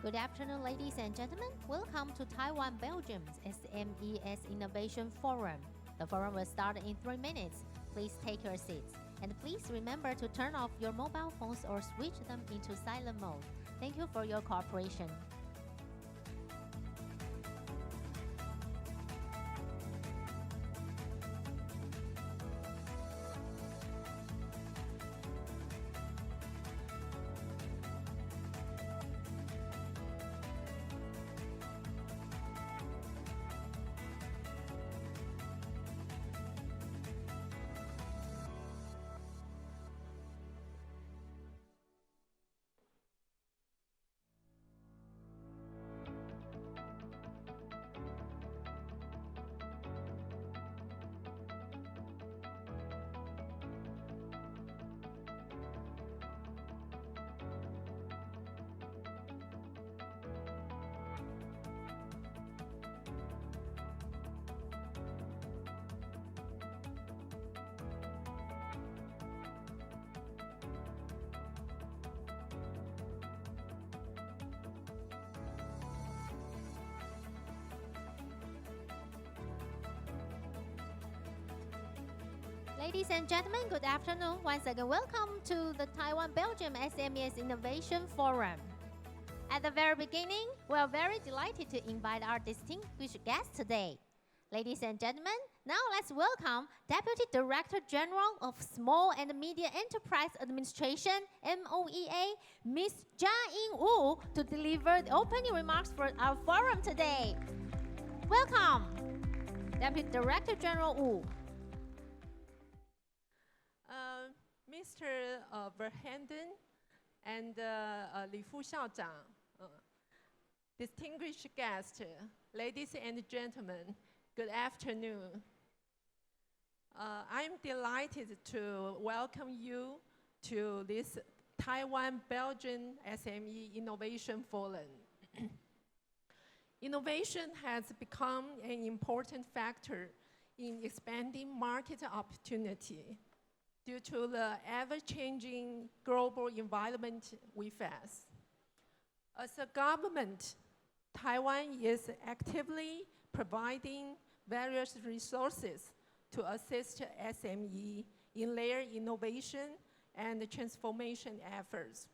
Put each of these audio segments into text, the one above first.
Good afternoon, ladies and gentlemen. Welcome to Taiwan-Belgium SMEs Innovation Forum. The forum will start in 3 minutes. Please take your seats. And please remember to turn off your mobile phones or switch them into silent mode. Thank you for your cooperation. Ladies and gentlemen, good afternoon. Once again, welcome to the Taiwan-Belgium SMEs Innovation Forum. At the very beginning, we are very delighted to invite our distinguished guests today. Ladies and gentlemen, now let's welcome Deputy Director General of Small and Medium Enterprise Administration, MOEA, Ms. Chia-Ying to deliver the opening remarks for our forum today. Welcome, Deputy Director General Wu. Mr. Verheyden and Li Fu Xiaozhang, distinguished guests, ladies and gentlemen, good afternoon. I'm delighted to welcome you to this Taiwan-Belgian SME Innovation Forum. Innovation has become an important factor in expanding market opportunity due to the ever-changing global environment we face. As a government, Taiwan is actively providing various resources to assist SME in their innovation and transformation efforts.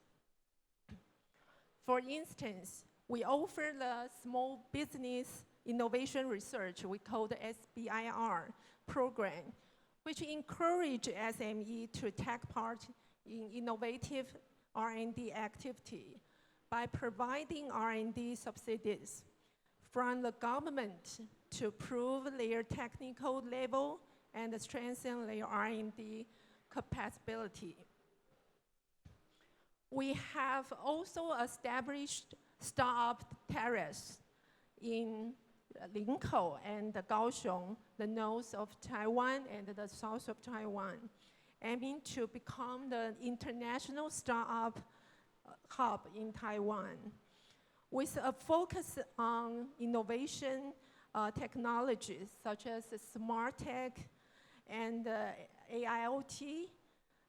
For instance, we offer the Small Business Innovation Research, we call the SBIR program, which encourage SME to take part in innovative R&D activity by providing R&D subsidies from the government to prove their technical level and strengthen their R&D capability. We have also established startup terrace in Linkou and Kaohsiung, the north of Taiwan and the south of Taiwan, aiming to become the international startup hub in Taiwan, with a focus on innovation technologies such as smart tech and AIoT.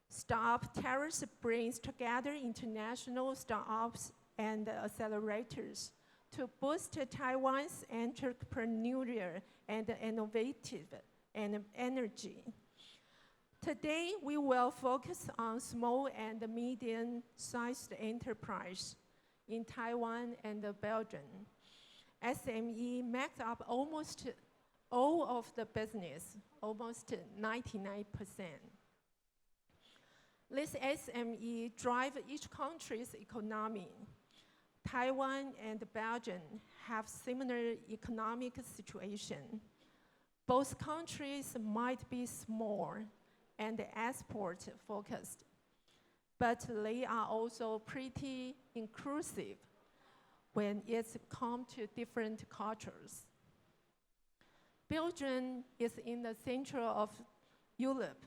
Startup terrace brings together international startups and accelerators to boost Taiwan's entrepreneurial and innovative energy. Today, we will focus on small and medium-sized enterprise in Taiwan and Belgium. SME makes up almost all of the business, almost 99%. This SME drive each country's economy. Taiwan and Belgium have similar economic situation. Both countries might be small and export focused, but they are also pretty inclusive when it's come to different cultures. Belgium is in the center of Europe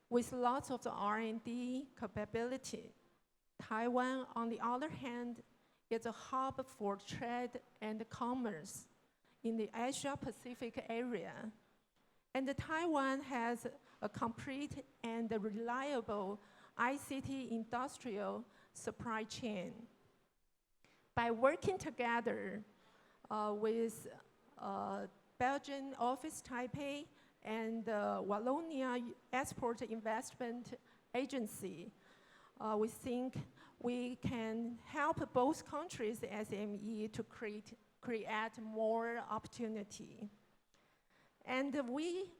with lots of R&D capability. Taiwan, on the other hand, is a hub for trade and commerce in the Asia-Pacific area. And Taiwan has a complete and reliable ICT industrial supply chain. by working together with Belgian office Taipei and Wallonia Export Investment Agency, we think we can help both countries' SME to create more opportunity. And we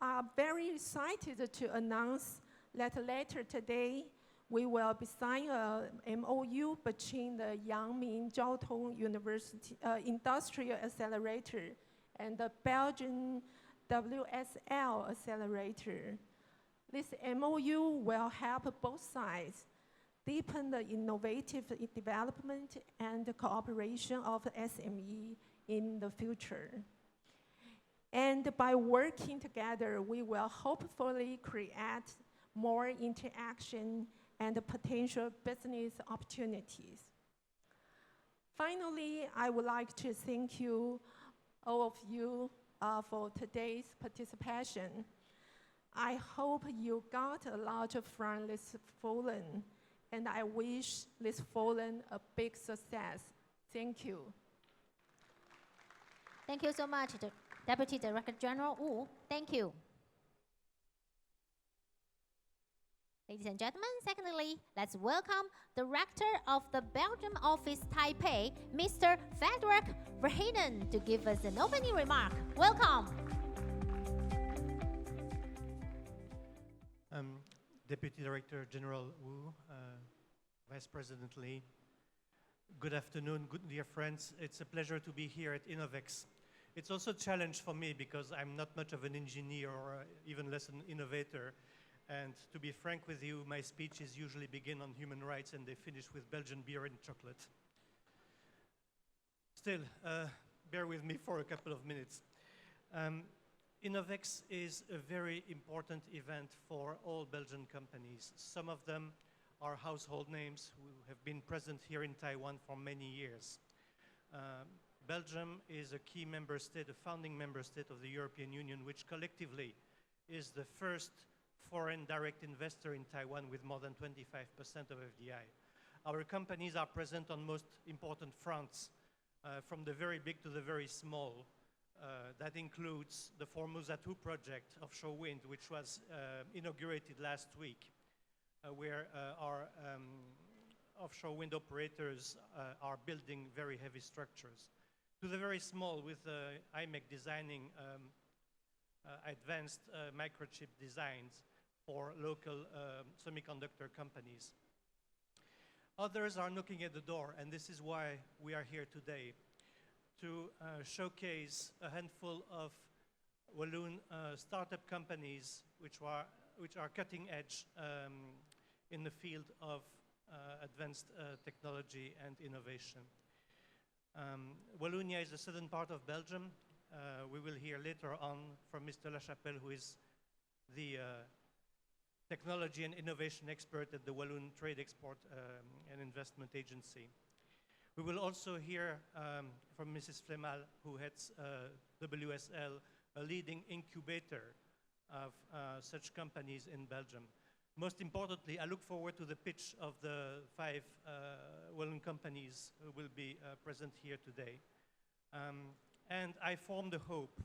are very excited to announce that later today, we will be signing a MOU between the Ming University Industrial Accelerator and the Belgian WSL Accelerator. This MOU will help both sides deepen the innovative development and cooperation of SME in the future. And by working together, we will hopefully create more interaction and potential business opportunities. Finally, I would like to thank you, all of you, for today's participation. I hope you got a lot from this forum, and I wish this forum a big success. Thank you. Thank you so much, Deputy Director General Wu. Thank you. Ladies and gentlemen, secondly, let's welcome the Director of the Belgium office Taipei, Mr. Frédéric Verheyden, to give us an opening remark. Welcome. Deputy Director General Wu, Vice President Lee, good afternoon, dear friends. It's a pleasure to be here at InnoVEX. It's also a challenge for me because I'm not much of an engineer or even less an innovator. And to be frank with you, my speeches usually begin on human rights and they finish with Belgian beer and chocolate. Still, bear with me for a couple of minutes. InnoVEX is a very important event for all Belgian companies. Some of them are household names who have been present here in Taiwan for many years. Belgium is a key member state, a founding member state of the European Union, which collectively is the first foreign direct investor in Taiwan with more than 25% of FDI. Our companies are present on most important fronts, from the very big to the very small. That includes the Formosa 2 project, offshore wind, which was inaugurated last week, where our offshore wind operators are building very heavy structures. To the very small, with IMEC designing advanced microchip designs for local semiconductor companies. Others are knocking at the door, and this is why we are here today, to showcase a handful of Walloon startup companies which are cutting edge in the field of advanced technology and innovation. Wallonia is the southern part of Belgium. We will hear later on from Mr. LACHAPELLE, who is the technology and innovation expert at the Walloon Trade Export and Investment Agency. We will also hear from Mrs. Flémal, who heads WSL, a leading incubator of such companies in Belgium. Most importantly, I look forward to the pitch of the 5 Walloon companies who will be present here today. And I form the hope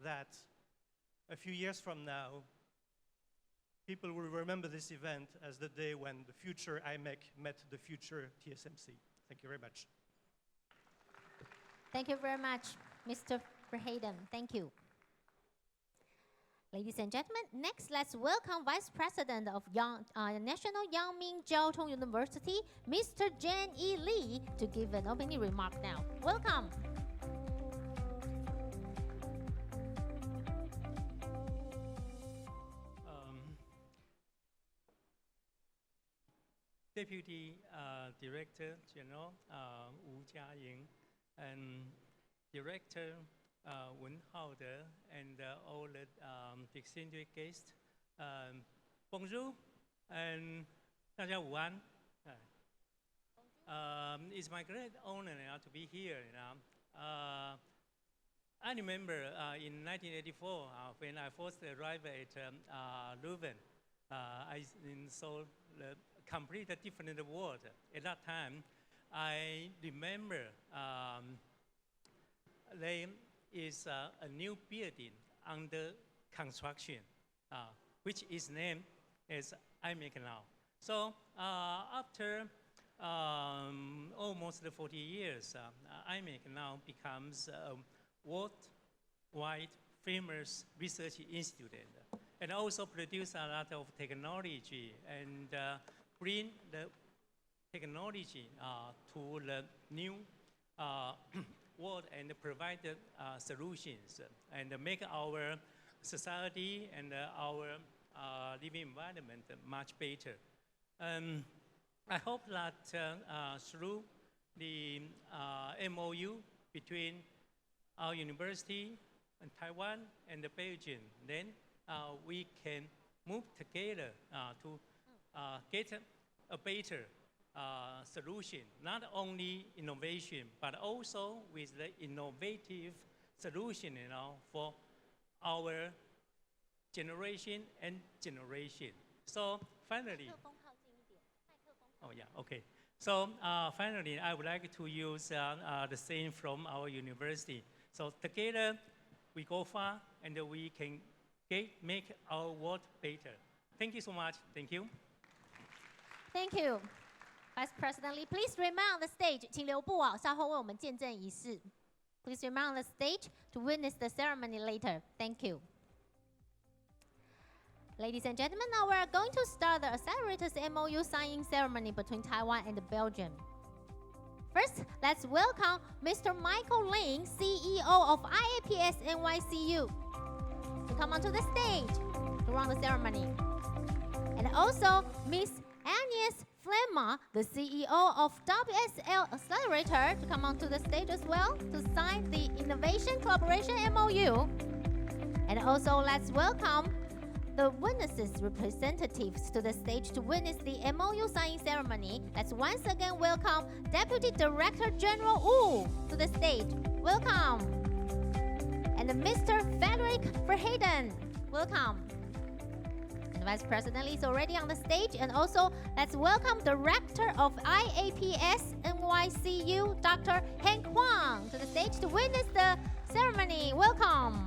that a few years from now, people will remember this event as the day when the future IMEC met the future TSMC. Thank you very much. Thank you very much, Mr. Verheyden. Thank you. Ladies and gentlemen, next let's welcome Vice President of National Ming University, Mr. Chen-Yi Lee, to give an opening remark now. Welcome. Deputy Director General Chia-Ying and Director Wenhao-de and all the distinguished guests. Bonjour and 大家午安. It's my great honor now to be here. I remember in 1984 when I first arrived at Leuven, I saw the completely different world. At that time, I remember there is a new building under construction, which is named as IMEC now. So after almost 40 years, IMEC now becomes a worldwide famous research institute and also produce a lot of technology and bring the technology to the new world and provide solutions and make our society and our living environment much better. I hope that through the MOU between our university and Taiwan and Belgium, then we can move together to get a better solution, not only innovation, but also with the innovative solution, for our generation and generation. So finally, oh yeah, okay. So finally, I would like to use the saying from our university. So together, we go far, and we can make our world better. Thank you so much. Thank you. Thank you. Vice President Lee, please remain on the stage. 请留步啊，稍后为我们见证仪式。Please remain on the stage to witness the ceremony later. Thank you. Ladies and gentlemen, now we are going to start the Accelerators MOU signing ceremony between Taiwan and Belgium. First, let's welcome Mr. Michael Ling, CEO of IAPS NYCU, to come onto the stage to run the ceremony. And also, Ms. Agnès Flémal, the CEO of WSL Accelerator, to come onto the stage as well to sign the Innovation Collaboration MOU. And also, let's welcome the witnesses representatives to the stage to witness the MOU signing ceremony. Let's once again welcome Deputy Director General Wu to the stage. Welcome. And Mr. Frédéric Verheyden, welcome. And Vice President Lee is already on the stage. And also, let's welcome Director of IAPS NYCU, Dr. Hank Huang, to the stage to witness the ceremony. Welcome.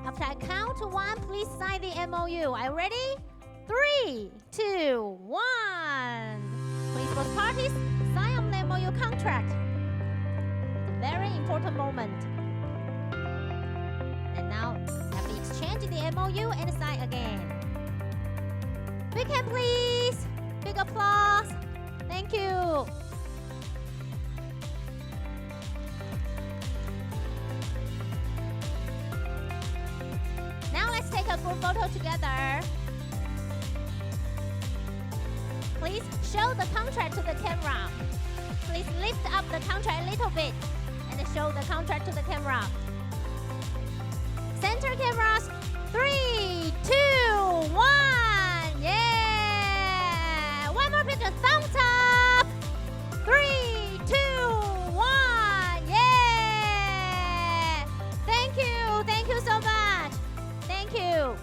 After I count to 1, please sign the MOU. Are you ready? 3, 2, 1. Please, both parties, sign on the MOU contract. It's a very important moment. And now, have the exchange the MOU and sign again. Big hand, please. Big applause. Thank you. Now let's take a group photo together. Please show the contract to the camera. Please lift up the contract a little bit and show the contract to the camera. Center cameras. 3, 2, 1. Yeah. One more picture. Thumbs up. 3, 2, 1. Yeah. Thank you. Thank you so much. Thank you.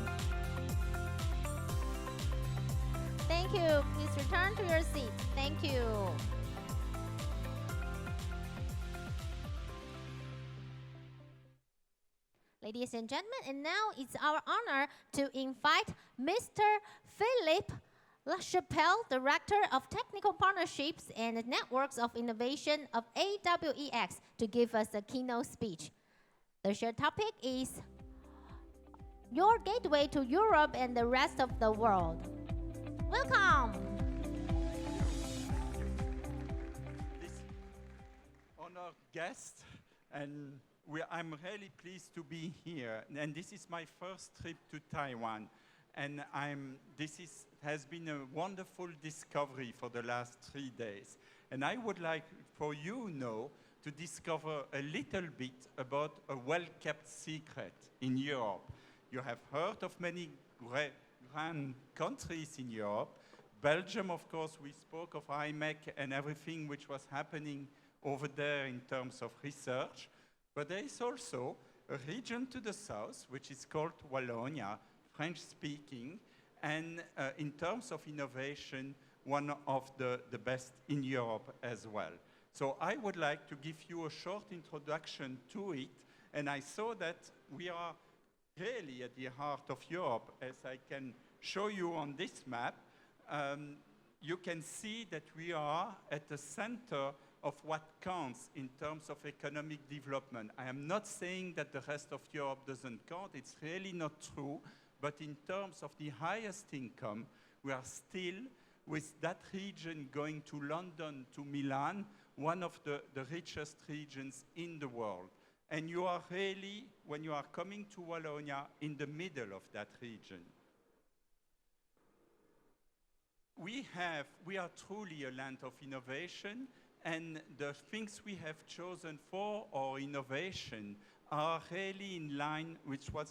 Thank you. Please return to your seat. Thank you. Ladies and gentlemen, and now it's our honor to invite Mr. Philippe LACHAPELLE, Director of Technical Partnerships and Networks of Innovation of AWEX, to give us a keynote speech. The shared topic is Your Gateway to Europe and the Rest of the World. Welcome. This honored guest, and I'm really pleased to be here. And this is my first trip to Taiwan, and has been a wonderful discovery for the last 3 days. And I would like for you now to discover a little bit about a well-kept secret in Europe. You have heard of many grand countries in Europe, Belgium, of course, we spoke of IMEC and everything which was happening over there in terms of research. But there is also a region to the south, which is called Wallonia, French-speaking, and in terms of innovation, one of the best in Europe as well. So I would like to give you a short introduction to it, and I saw that we are really at the heart of Europe, as I can show you on this map. You can see that we are at the center of what counts in terms of economic development. I am not saying that the rest of Europe doesn't count, it's really not true, but in terms of the highest income, we are still, with that region going to London, to Milan, one of the richest regions in the world. And you are really, when you are coming to Wallonia, in the middle of that region. We are truly a land of innovation, and the things we have chosen for our innovation are really in line with what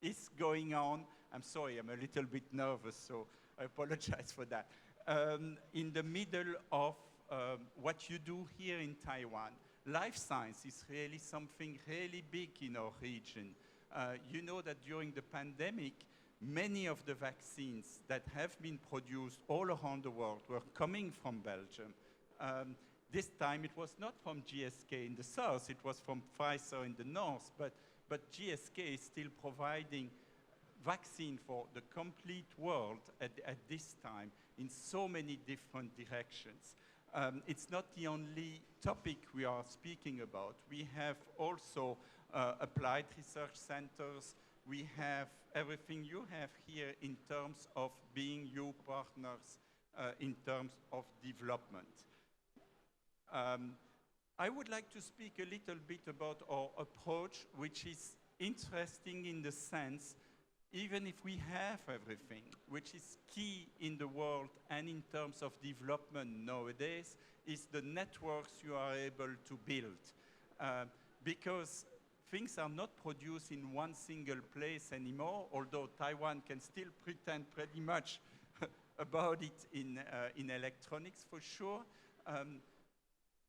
is going on. I'm sorry, I'm a little bit nervous, so I apologize for that. In the middle of what you do here in Taiwan. Life science is really something really big in our region. You know that during the pandemic, many of the vaccines that have been produced all around the world were coming from Belgium. This time it was not from GSK in the south, it was from Pfizer in the north, but GSK is still providing vaccine for the complete world at this time in so many different directions. It's not the only topic we are speaking about. We have also applied research centers. We have everything you have here in terms of being your partners in terms of development. I would like to speak a little bit about our approach, which is interesting in the sense, even if we have everything, which is key in the world and in terms of development nowadays, is the networks you are able to build. Because things are not produced in one single place anymore, although Taiwan can still pretend pretty much about it in electronics for sure.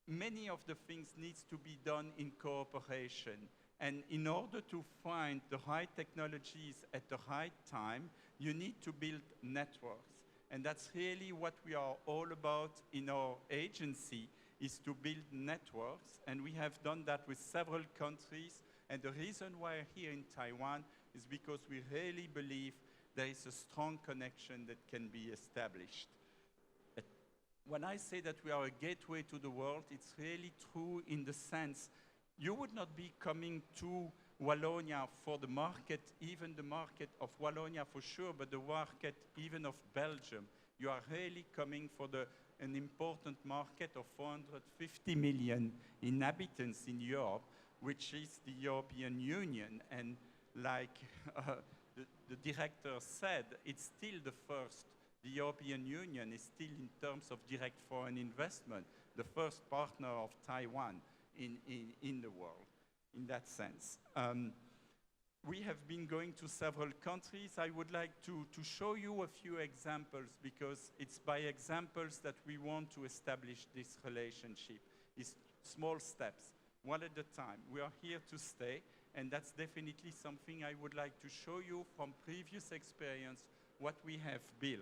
Many of the things needs to be done in cooperation. And in order to find the right technologies at the right time, you need to build networks. And that's really what we are all about in our agency, is to build networks. And we have done that with several countries. And the reason why we're here in Taiwan is because we really believe there is a strong connection that can be established. When I say that we are a gateway to the world, it's really true in the sense you would not be coming to Wallonia for the market, even the market of Wallonia for sure, but the market even of Belgium. You are really coming for an important market of 450 million inhabitants in Europe, which is the European Union. And like the director said, it's still the first. The European Union is still, in terms of direct foreign investment, the first partner of Taiwan in the world, in that sense. We have been going to several countries. I would like to show you a few examples, because it's by examples that we want to establish this relationship. It's small steps, one at a time. We are here to stay, and that's definitely something I would like to show you from previous experience, what we have built.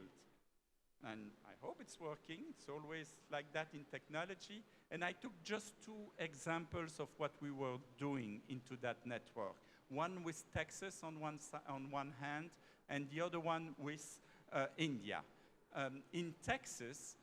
And I hope it's working. It's always like that in technology. And I took just two examples of what we were doing into that network. One with Texas on one hand, and the other one with India. In Texas,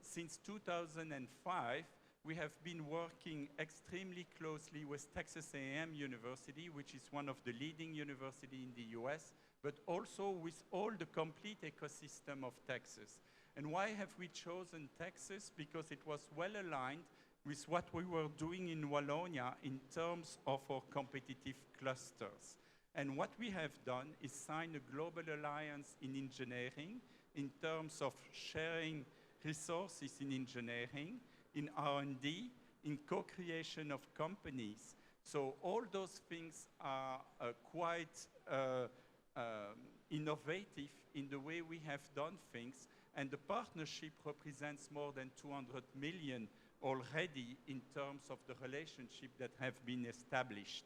since 2005, we have been working extremely closely with Texas A&M University, which is one of the leading universities in the US, but also with all the complete ecosystem of Texas. And why have we chosen Texas? Because it was well aligned with what we were doing in Wallonia in terms of our competitive clusters. And what we have done is sign a global alliance in engineering in terms of sharing resources in engineering, in R&D, in co-creation of companies. So all those things are quite innovative in the way we have done things, and the partnership represents more than 200 million already in terms of the relationship that have been established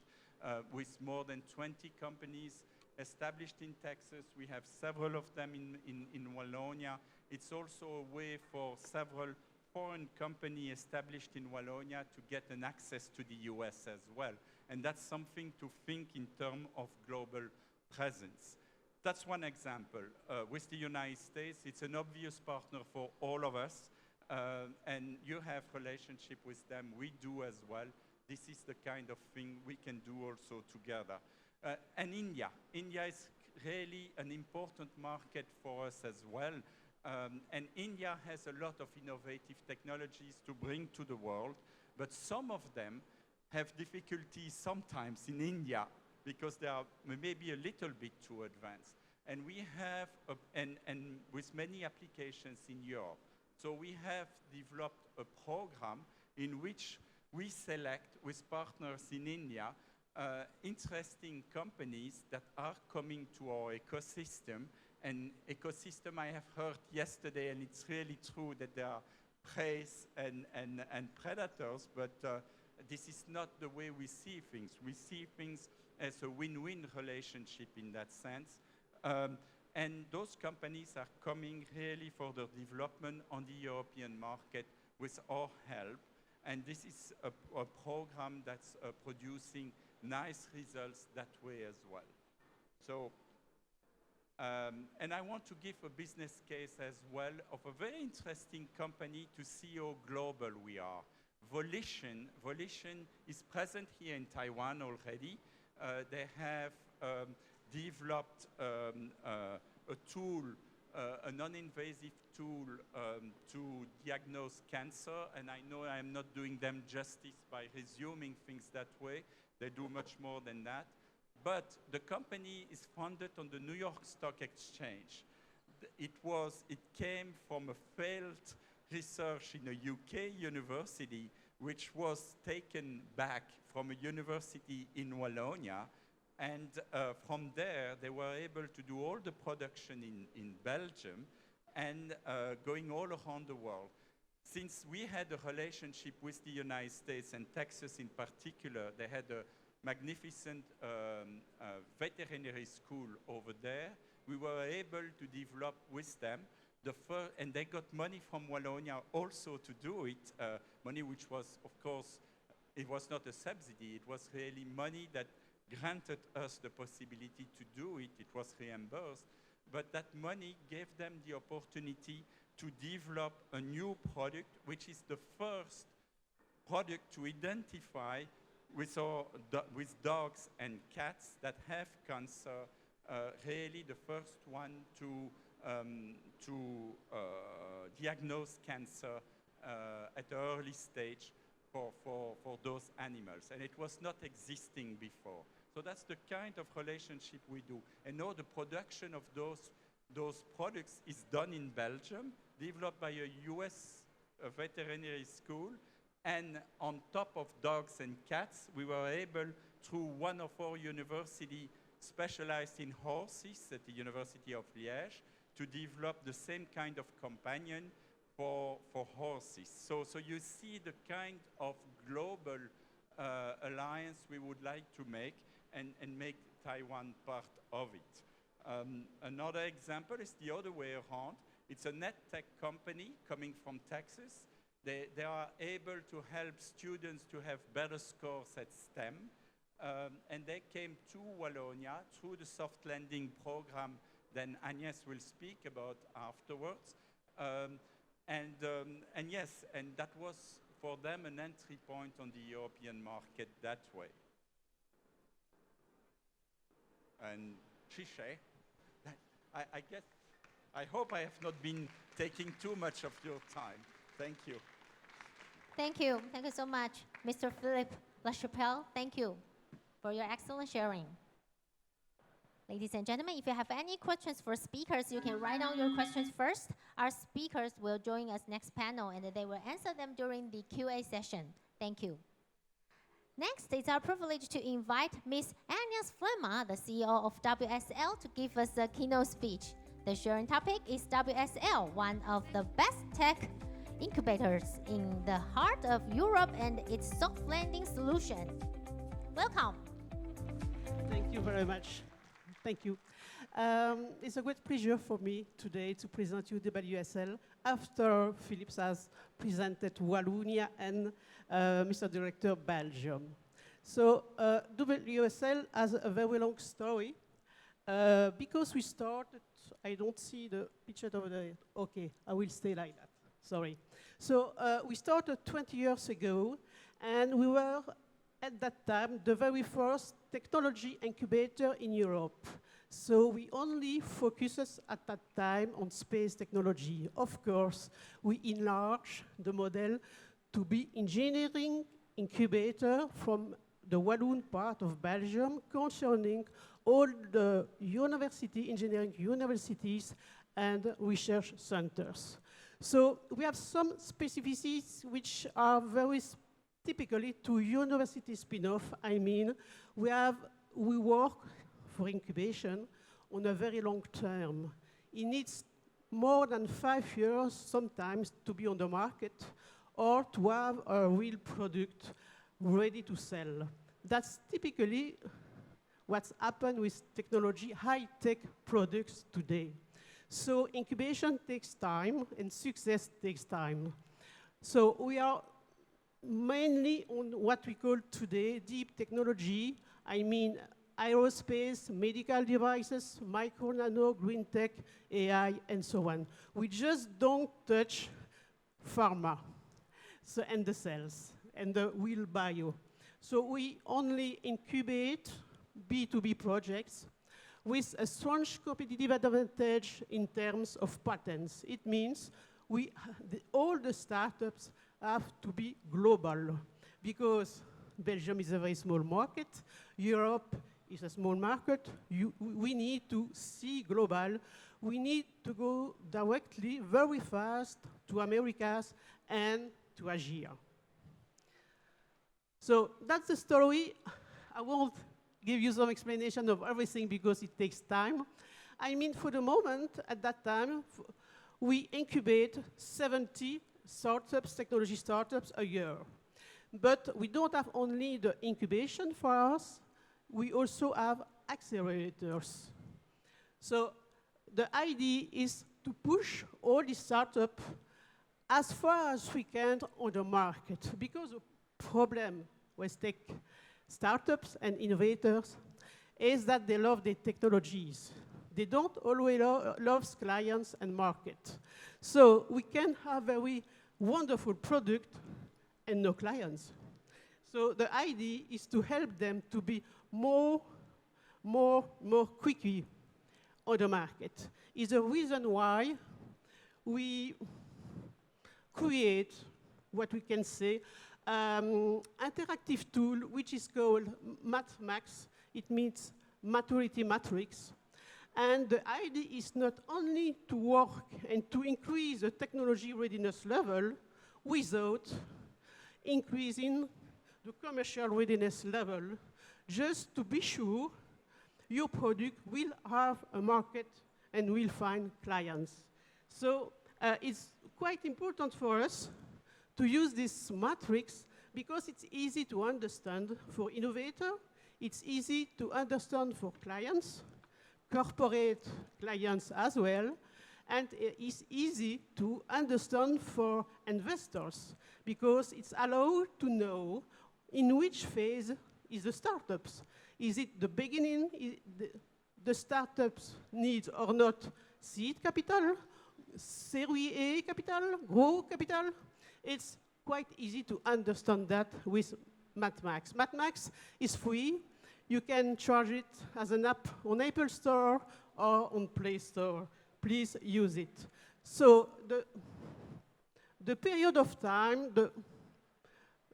with more than 20 companies established in Texas. We have several of them in Wallonia. It's also a way for several foreign companies established in Wallonia to get an access to the US as well. And that's something to think in terms of global presence. That's one example. With the United States, it's an obvious partner for all of us. And you have relationship with them. We do as well. This is the kind of thing we can do also together. And India. India is really an important market for us as well. And India has a lot of innovative technologies to bring to the world, but some of them have difficulties sometimes in India because they are maybe a little bit too advanced. And we have, and with many applications in Europe. So we have developed a program in which we select with partners in India interesting companies that are coming to our ecosystem. And ecosystem I have heard yesterday, and it's really true that there are preys and predators, but this is not the way we see things. We see things as a win-win relationship in that sense. And those companies are coming really for their development on the European market with our help. And this is a program that's producing nice results that way as well. So, and I want to give a business case as well of a very interesting company to see how global we are. Volition is present here in Taiwan already. They have developed a tool, a non-invasive tool to diagnose cancer, and I know I'm not doing them justice by resuming things that way. They do much more than that. But the company is founded on the New York Stock Exchange. It came from a failed research in a UK university, which was taken back from a university in Wallonia. And from there, they were able to do all the production in Belgium and going all around the world. Since we had a relationship with the United States and Texas in particular, they had a magnificent veterinary school over there. We were able to develop with them and they got money from Wallonia also to do it, money which was, of course, it was not a subsidy, it was really money that granted us the possibility to do it. It was reimbursed, but that money gave them the opportunity to develop a new product, which is the first product to identify with dogs and cats that have cancer, really the first one to diagnose cancer at an early stage for those animals. And it was not existing before. So that's the kind of relationship we do. And now the production of those products is done in Belgium, developed by a US veterinary school. And on top of dogs and cats, we were able, through one of our universities specialized in horses at the University of Liège, to develop the same kind of companion for horses. So you see the kind of global alliance we would like to make and make Taiwan part of it. Another example is the other way around. It's a net tech company coming from Texas. They are able to help students to have better scores at STEM. And they came to Wallonia through the soft landing program that Agnès will speak about afterwards. And yes, and that was for them an entry point on the European market that way. And Chiche, I hope I have not been taking too much of your time. Thank you. Thank you. Thank you so much, Mr. Philippe LaChapelle. Thank you for your excellent sharing. Ladies and gentlemen, if you have any questions for speakers, you can write down your questions first. Our speakers will join us next panel, and they will answer them during the QA session. Thank you. Next, it's our privilege to invite Ms. Agnès Flémal, the CEO of WSL, to give us a keynote speech. The sharing topic is WSL, one of the best tech incubators in the heart of Europe and its soft landing solution. Welcome. Thank you very much. Thank you. It's a great pleasure for me today to present you WSL after Philippe has presented Wallonia and Mr. Director Belgium. So WSL has a very long story because we started, I don't see the picture over there. Okay, I will stay like that, sorry. So we started 20 years ago and we were at that time the very first technology incubator in Europe. So we only focused at that time on space technology. Of course, we enlarged the model to be engineering incubator from the Walloon part of Belgium concerning all the engineering universities and research centers. So we have some specificities which are very typically to university spin-off. I mean, we work for incubation on a very long term. It needs more than 5 years sometimes to be on the market or to have a real product ready to sell. That's typically what's happened with technology, high-tech products today. So incubation takes time and success takes time. So we are mainly on what we call today deep technology. I mean, aerospace, medical devices, micro, nano, green tech, AI, and so on. We just don't touch pharma and the cells and the real bio. So we only incubate B2B projects with a strong competitive advantage in terms of patents. It means all the startups have to be global because Belgium is a very small market, Europe is a small market. We need to see global. We need to go directly, very fast, to Americas and to Asia. So that's the story. I won't give you some explanation of everything because it takes time. I mean, for the moment, at that time, we incubate 70 startups, technology startups a year. But we don't have only the incubation for us, we also have accelerators. So the idea is to push all these startups as far as we can on the market, because the problem with tech startups and innovators is that they love their technologies. They don't always love clients and market. So we can have a very wonderful product and no clients. So the idea is to help them to be more quickly on the market. Is the reason why we create what we can say interactive tool which is called MathMax. It means maturity matrix. And the idea is not only to work and to increase the technology readiness level without increasing the commercial readiness level, just to be sure your product will have a market and will find clients. So it's quite important for us to use this matrix because it's easy to understand for innovator, it's easy to understand for clients, corporate clients as well, and it's easy to understand for investors because it's allowed to know in which phase is the startups. Is it the beginning, the startups need or not seed capital, Series A capital, growth capital? It's quite easy to understand that with MathMax. MathMax is free. You can charge it as an app on Apple Store or on Play Store. Please use it. So the period of time,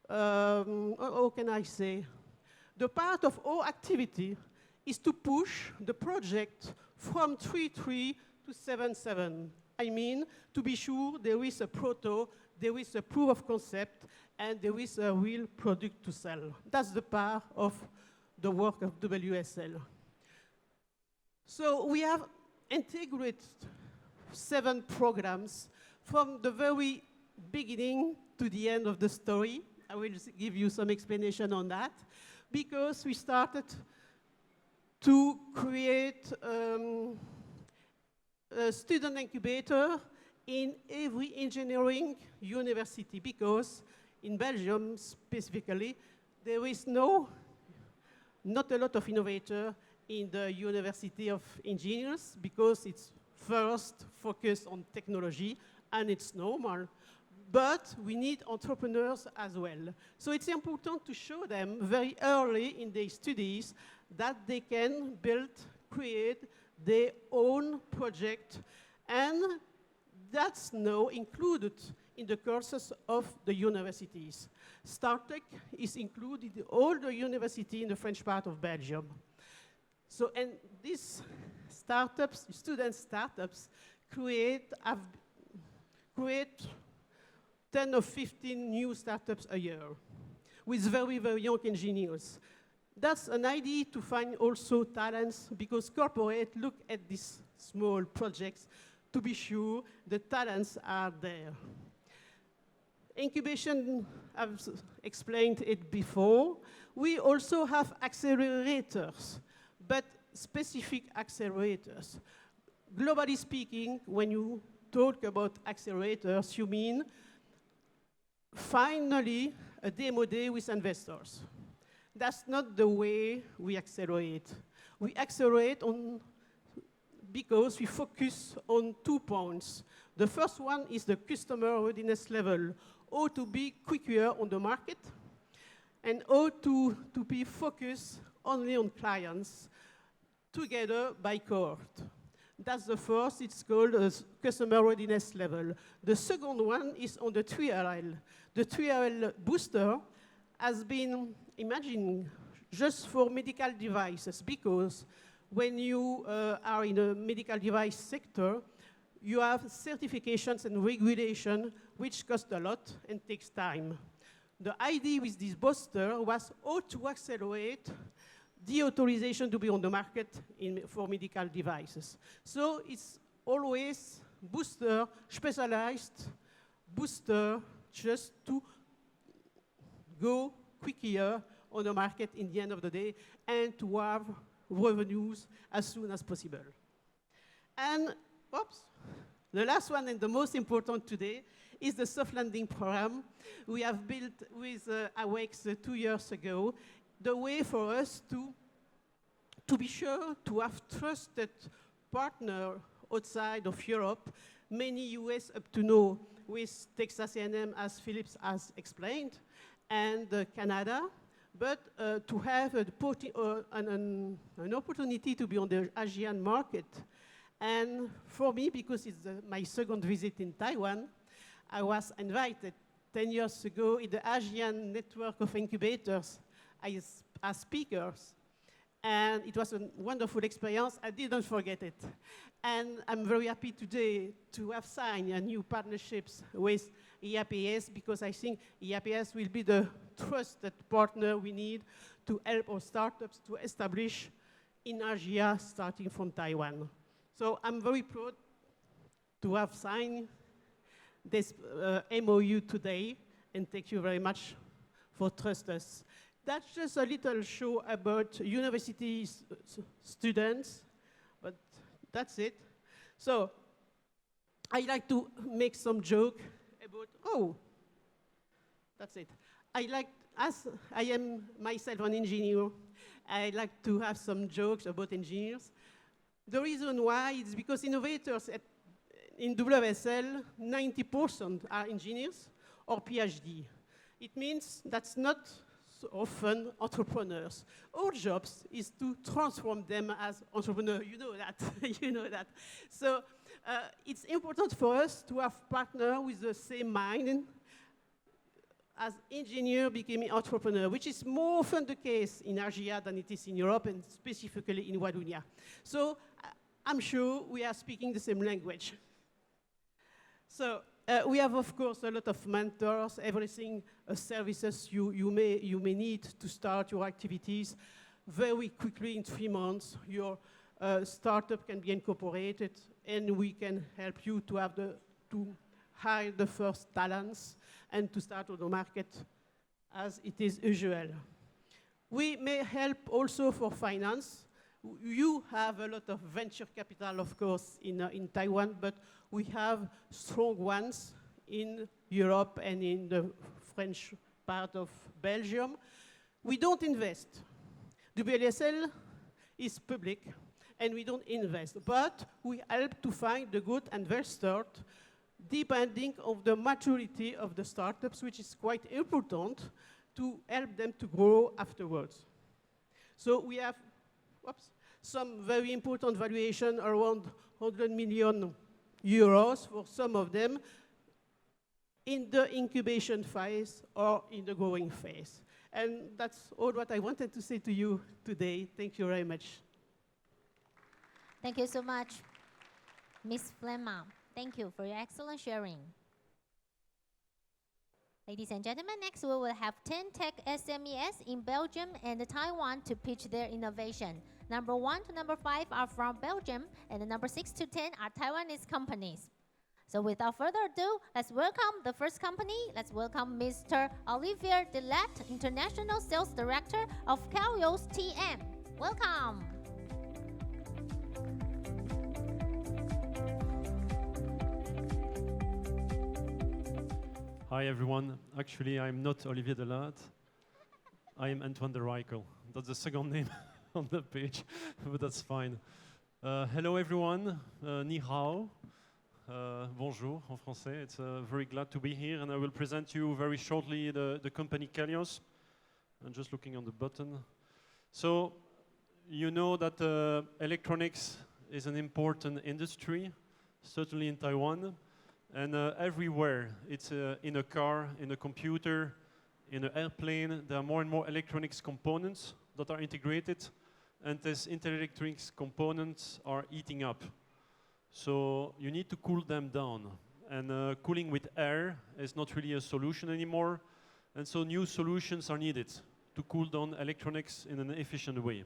how can I say? The part of our activity is to push the project from 3.3 to 7.7. I mean, to be sure there is a proto there is a proof of concept, and there is a real product to sell. That's the part of the work of WSL. So we have integrated 7 programs from the very beginning to the end of the story. I will give you some explanation on that, because we started to create a student incubator in every engineering university, because in Belgium specifically, there is not a lot of innovator in the University of Engineers, because it's first focused on technology, and it's normal. But we need entrepreneurs as well. So it's important to show them very early in their studies that they can build, create their own project, and that's now included in the courses of the universities. StarTech is included in all the universities in the French part of Belgium. So, and these startups, student startups, create 10 or 15 new startups a year with very, very young engineers. That's an idea to find also talents, because corporates look at these small projects to be sure the talents are there. Incubation, I've explained it before. We also have accelerators, but specific accelerators. Globally speaking, when you talk about accelerators, you mean finally a demo day with investors. That's not the way we accelerate. We accelerate because we focus on 2 points. The first one is the customer readiness level, how to be quicker on the market, and how to be focused only on clients, together by cohort. That's the first, it's called a customer readiness level. The second one is on the 3RL. The 3RL booster has been imagined just for medical devices, because when you are in a medical device sector, you have certifications and regulation which cost a lot and takes time. The idea with this booster was how to accelerate the authorization to be on the market for medical devices. So it's always booster, specialized booster, just to go quicker on the market in the end of the day and to have revenues as soon as possible. And, oops, the last one and the most important today is the soft landing program we have built with AWEX 2 years ago. The way for us to be sure to have trusted partner outside of Europe, many US up to now with Texas A&M, as Philippe has explained, and Canada, but to have an opportunity to be on the Asian market. And for me, because it's my second visit in Taiwan, I was invited 10 years ago in the Asian network of incubators as speakers. And it was a wonderful experience. I didn't forget it. And I'm very happy today to have signed new partnerships with EAPS, because I think EAPS will be the trusted partner we need to help our startups to establish in Asia, starting from Taiwan. So I'm very proud to have signed this MOU today, and thank you very much for trusting us. That's just a little show about university students, but that's it. So I like to make some joke about, that's it. As I am myself an engineer, I like to have some jokes about engineers. The reason why is because innovators in WSL, 90% are engineers or PhD. It means that's not so often entrepreneurs. Our job is to transform them as entrepreneurs. You know that. You know that. So it's important for us to have partners with the same mind as engineer becoming entrepreneur, which is more often the case in Asia than it is in Europe, and specifically in Wallonia. So I'm sure we are speaking the same language. So We have, of course, a lot of mentors, everything, services you may need to start your activities. Very quickly, in 3 months, your startup can be incorporated, and we can help you to hire the first talents and to start on the market as it is usual. We may help also for finance. You have a lot of venture capital, of course, in Taiwan, but we have strong ones in Europe and in the French part of Belgium. We don't invest. WSL is public, and we don't invest, but we help to find the good investor depending on the maturity of the startups, which is quite important to help them to grow afterwards. So we have some very important valuation around 100 million euros for some of them in the incubation phase or in the growing phase. And that's all what I wanted to say to you today. Thank you very much. Thank you so much, Ms. Flémal. Thank you for your excellent sharing. Ladies and gentlemen, next we will have 10 tech SMEs in Belgium and Taiwan to pitch their innovation. Number 1 to number 5 are from Belgium, and the number 6 to 10 are Taiwanese companies. So without further ado, let's welcome the first company. Let's welcome Mr. Olivier Delat, International Sales Director of Calios TM. Welcome. Hi everyone. Actually, I'm not Olivier Delat. I am Antoine de Rijkel. That's the second name on the page, but that's fine. Hello everyone. Ni hao. Bonjour en français. It's very glad to be here, and I will present you very shortly the company Calios. I'm just looking on the button. So, you know that electronics is an important industry, certainly in Taiwan. And everywhere, it's in a car, in a computer, in an airplane, there are more and more electronics components that are integrated, and these interelectronics components are eating up. So you need to cool them down. And cooling with air is not really a solution anymore, and so new solutions are needed to cool down electronics in an efficient way.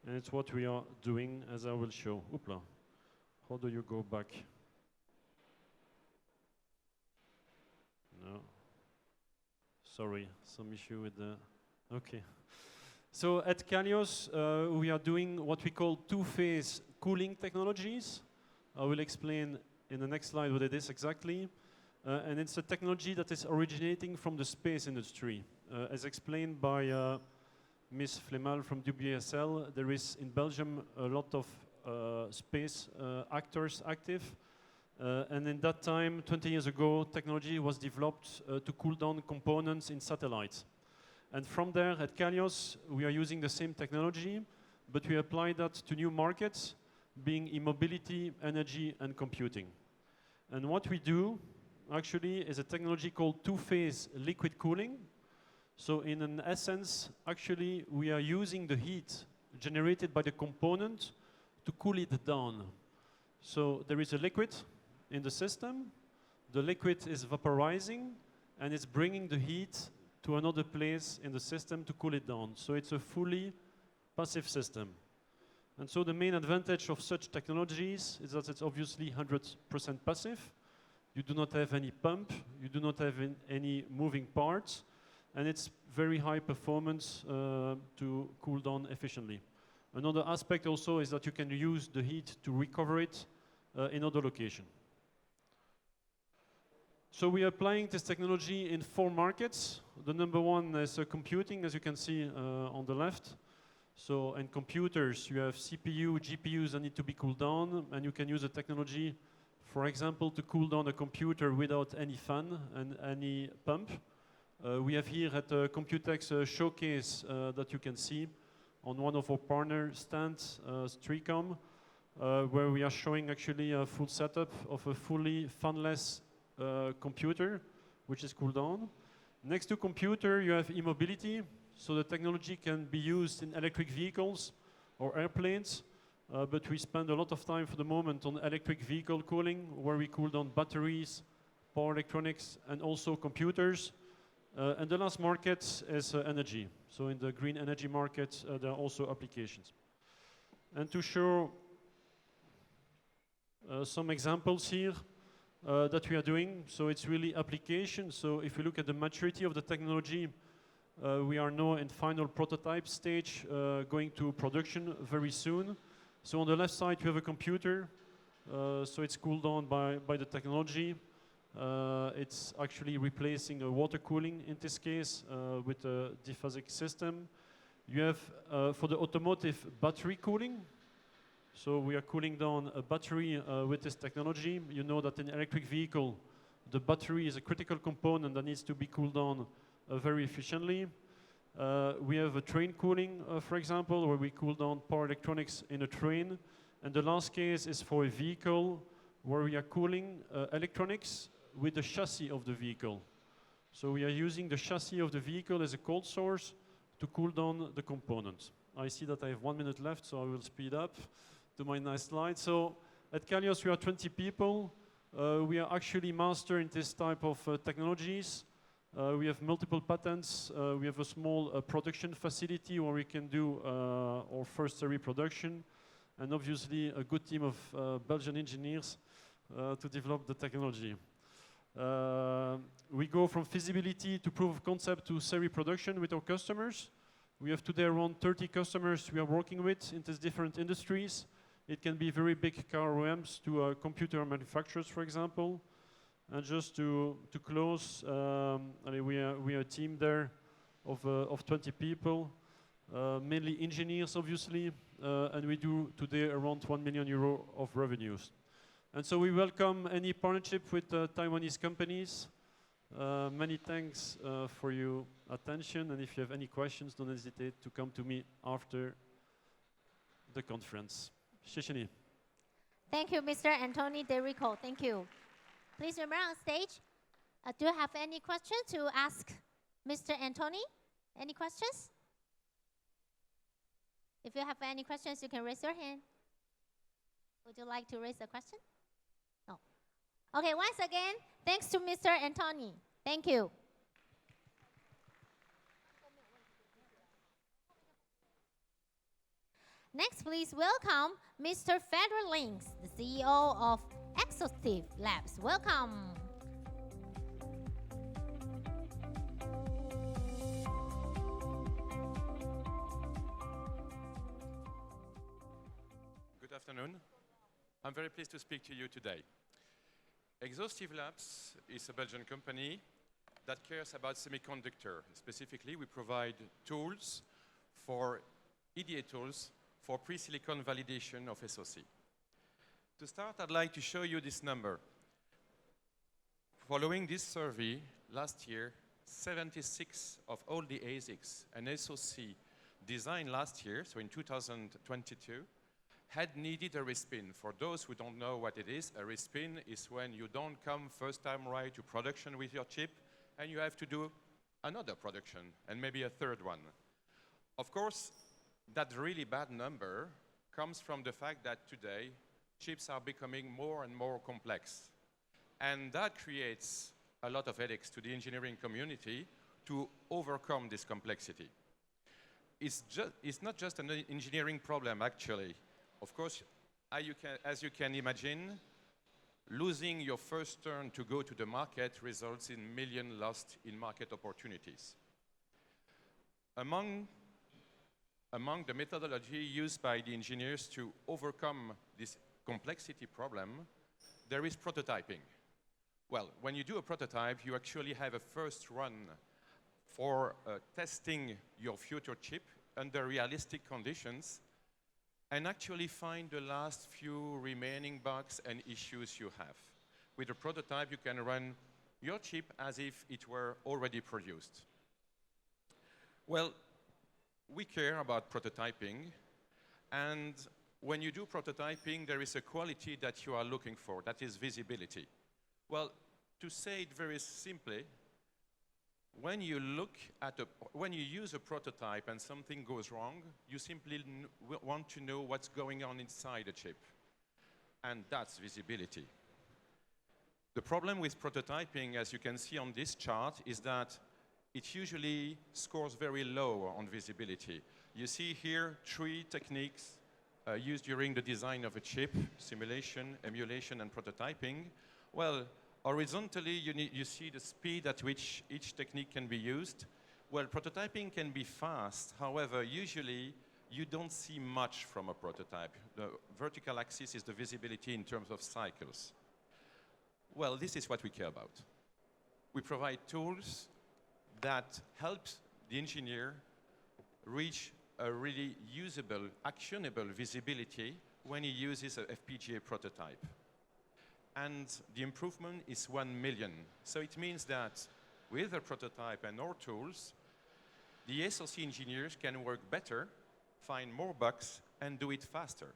And it's what we are doing, as I will show. Oopla. How do you go back? No. Sorry, some issue with the... Okay. So at Calios, we are doing what we call two-phase cooling technologies. I will explain in the next slide what it is exactly. And it's a technology that is originating from the space industry. As explained by Ms. Flémal from WSL, there is in Belgium a lot of space actors active. And in that time, 20 years ago, technology was developed to cool down components in satellites. And from there, at Calios, we are using the same technology, but we apply that to new markets, being e-mobility, energy, and computing. And what we do, actually, is a technology called two-phase liquid cooling. So in an essence, actually, we are using the heat generated by the component to cool it down. So there is a liquid in the system, the liquid is vaporizing, and it's bringing the heat to another place in the system to cool it down. So it's a fully passive system. And so the main advantage of such technologies is that it's obviously 100% passive. You do not have any pump, you do not have any moving parts, and it's very high performance to cool down efficiently. Another aspect also is that you can use the heat to recover it in other locations. So we are applying this technology in 4 markets. The number one is computing, as you can see on the left. So in computers, you have CPU, GPUs that need to be cooled down, and you can use a technology, for example, to cool down a computer without any fan and any pump. We have here at Computex a showcase that you can see on one of our partner stands, Streacom, where we are showing actually a full setup of a fully fanless computer, which is cooled down. Next to computer, you have e-mobility. So the technology can be used in electric vehicles or airplanes, but we spend a lot of time for the moment on electric vehicle cooling, where we cool down batteries, power electronics, and also computers. And the last market is energy. So in the green energy market, there are also applications. And to show some examples here that we are doing, so it's really application. So if you look at the maturity of the technology, we are now in final prototype stage, going to production very soon. So on the left side, you have a computer. So it's cooled down by the technology. It's actually replacing a water cooling in this case with a diphasic system. You have for the automotive battery cooling. So we are cooling down a battery with this technology. You know that in an electric vehicle, the battery is a critical component that needs to be cooled down very efficiently. We have a train cooling, for example, where we cool down power electronics in a train. And the last case is for a vehicle where we are cooling electronics with the chassis of the vehicle. So we are using the chassis of the vehicle as a cold source to cool down the components. I see that I have 1 minute left, so I will speed up to my nice slide. So at Calios, we are 20 people. We are actually master in this type of technologies. We have multiple patents. We have a small production facility where we can do our first series production. And obviously a good team of Belgian engineers to develop the technology. We go from feasibility to proof of concept to series production with our customers. We have today around 30 customers we are working with in these different industries. It can be very big car OEMs to computer manufacturers, for example. And just to close, we are a team there of 20 people, mainly engineers, obviously, and we do today around 1 million euro of revenues. And so we welcome any partnership with Taiwanese companies. Many thanks for your attention, and if you have any questions, don't hesitate to come to me after the conference. 谢谢你. Thank you, Mr. Anthony Derico. Thank you. Please remember on stage. Do you have any questions to ask Mr. Anthony? Any questions? If you have any questions, you can raise your hand. Would you like to raise a question? No. Okay, once again, thanks to Mr. Anthony. Thank you. Next, please welcome Mr. Frédéric, the CEO of Accelerators Labs. Welcome. Good afternoon. I'm very pleased to speak to you today. Accelerators Labs is a Belgian company that cares about semiconductor. Specifically, we provide tools for EDA tools for pre-silicon validation of SoC. To start, I'd like to show you this number. Following this survey, last year, 76 of all the ASICs and SoC designed last year, so in 2022, had needed a respin. For those who don't know what it is, a respin is when you don't come first time right to production with your chip and you have to do another production and maybe a third one. Of course, that really bad number comes from the fact that today chips are becoming more and more complex. And that creates a lot of headaches to the engineering community to overcome this complexity. It's not just an engineering problem, actually. Of course, as you can imagine, losing your first turn to go to the market results in millions lost in market opportunities. Among the methodology used by the engineers to overcome this complexity problem, there is prototyping. Well, when you do a prototype, you actually have a first run for testing your future chip under realistic conditions and actually find the last few remaining bugs and issues you have. With a prototype, you can run your chip as if it were already produced. Well, we care about prototyping, and when you do prototyping, there is a quality that you are looking for, that is visibility. Well, to say it very simply, when you use a prototype and something goes wrong, you simply want to know what's going on inside the chip. And that's visibility. The problem with prototyping, as you can see on this chart, is that it usually scores very low on visibility. You see here 3 techniques used during the design of a chip: simulation, emulation, and prototyping. Well, horizontally, you see the speed at which each technique can be used. Well, prototyping can be fast. However, usually, you don't see much from a prototype. The vertical axis is the visibility in terms of cycles. Well, this is what we care about. We provide tools that help the engineer reach a really usable, actionable visibility when he uses a FPGA prototype. And the improvement is 1 million. So it means that with a prototype and our tools, the SoC engineers can work better, find more bugs, and do it faster.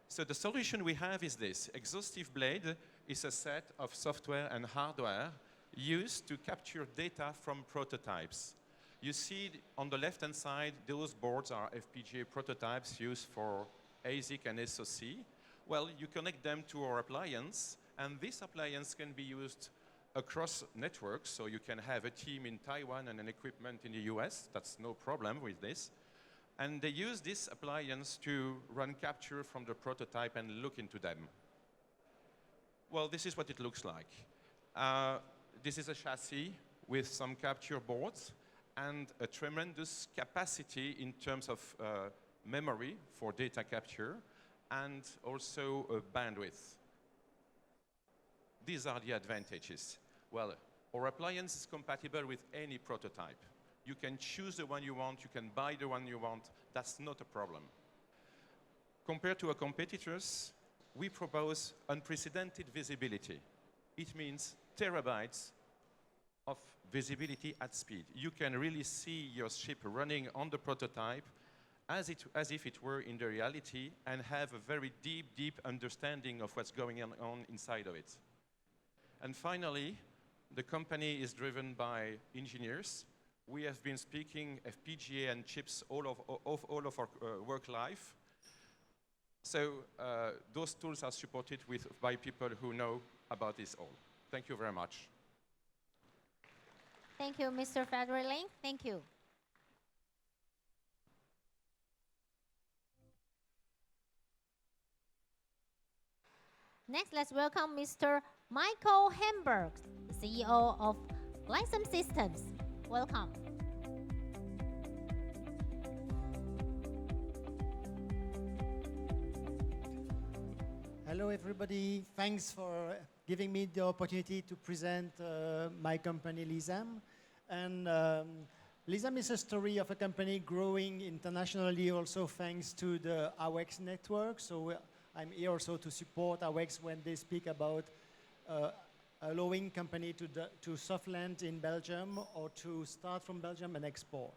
So the solution we have is this. Exhaustive Blade is a set of software and hardware used to capture data from prototypes. You see on the left-hand side, those boards are FPGA prototypes used for ASIC and SoC. Well, you connect them to our appliance, and this appliance can be used across networks, so you can have a team in Taiwan and an equipment in the US. That's no problem with this. And they use this appliance to run capture from the prototype and look into them. Well, this is what it looks like. This is a chassis with some capture boards and a tremendous capacity in terms of memory for data capture and also bandwidth. These are the advantages. Well, our appliance is compatible with any prototype. You can choose the one you want, you can buy the one you want. That's not a problem. Compared to our competitors, we propose unprecedented visibility. It means terabytes of visibility at speed. You can really see your chip running on the prototype as if it were in the reality and have a very deep understanding of what's going on inside of it. And finally, the company is driven by engineers. We have been speaking FPGA and chips all of our work life. So those tools are supported by people who know about this all. Thank you very much. Thank you, Mr. Frédéric. Thank you. Next, let's welcome Mr. Michael Hamburg, CEO of License Systems. Welcome. Hello, everybody. Thanks for giving me the opportunity to present my company, Lisam. And Lisam is a story of a company growing internationally also thanks to the AWEX network. So I'm here also to support AWEX when they speak about allowing company to soft land in Belgium or to start from Belgium and export.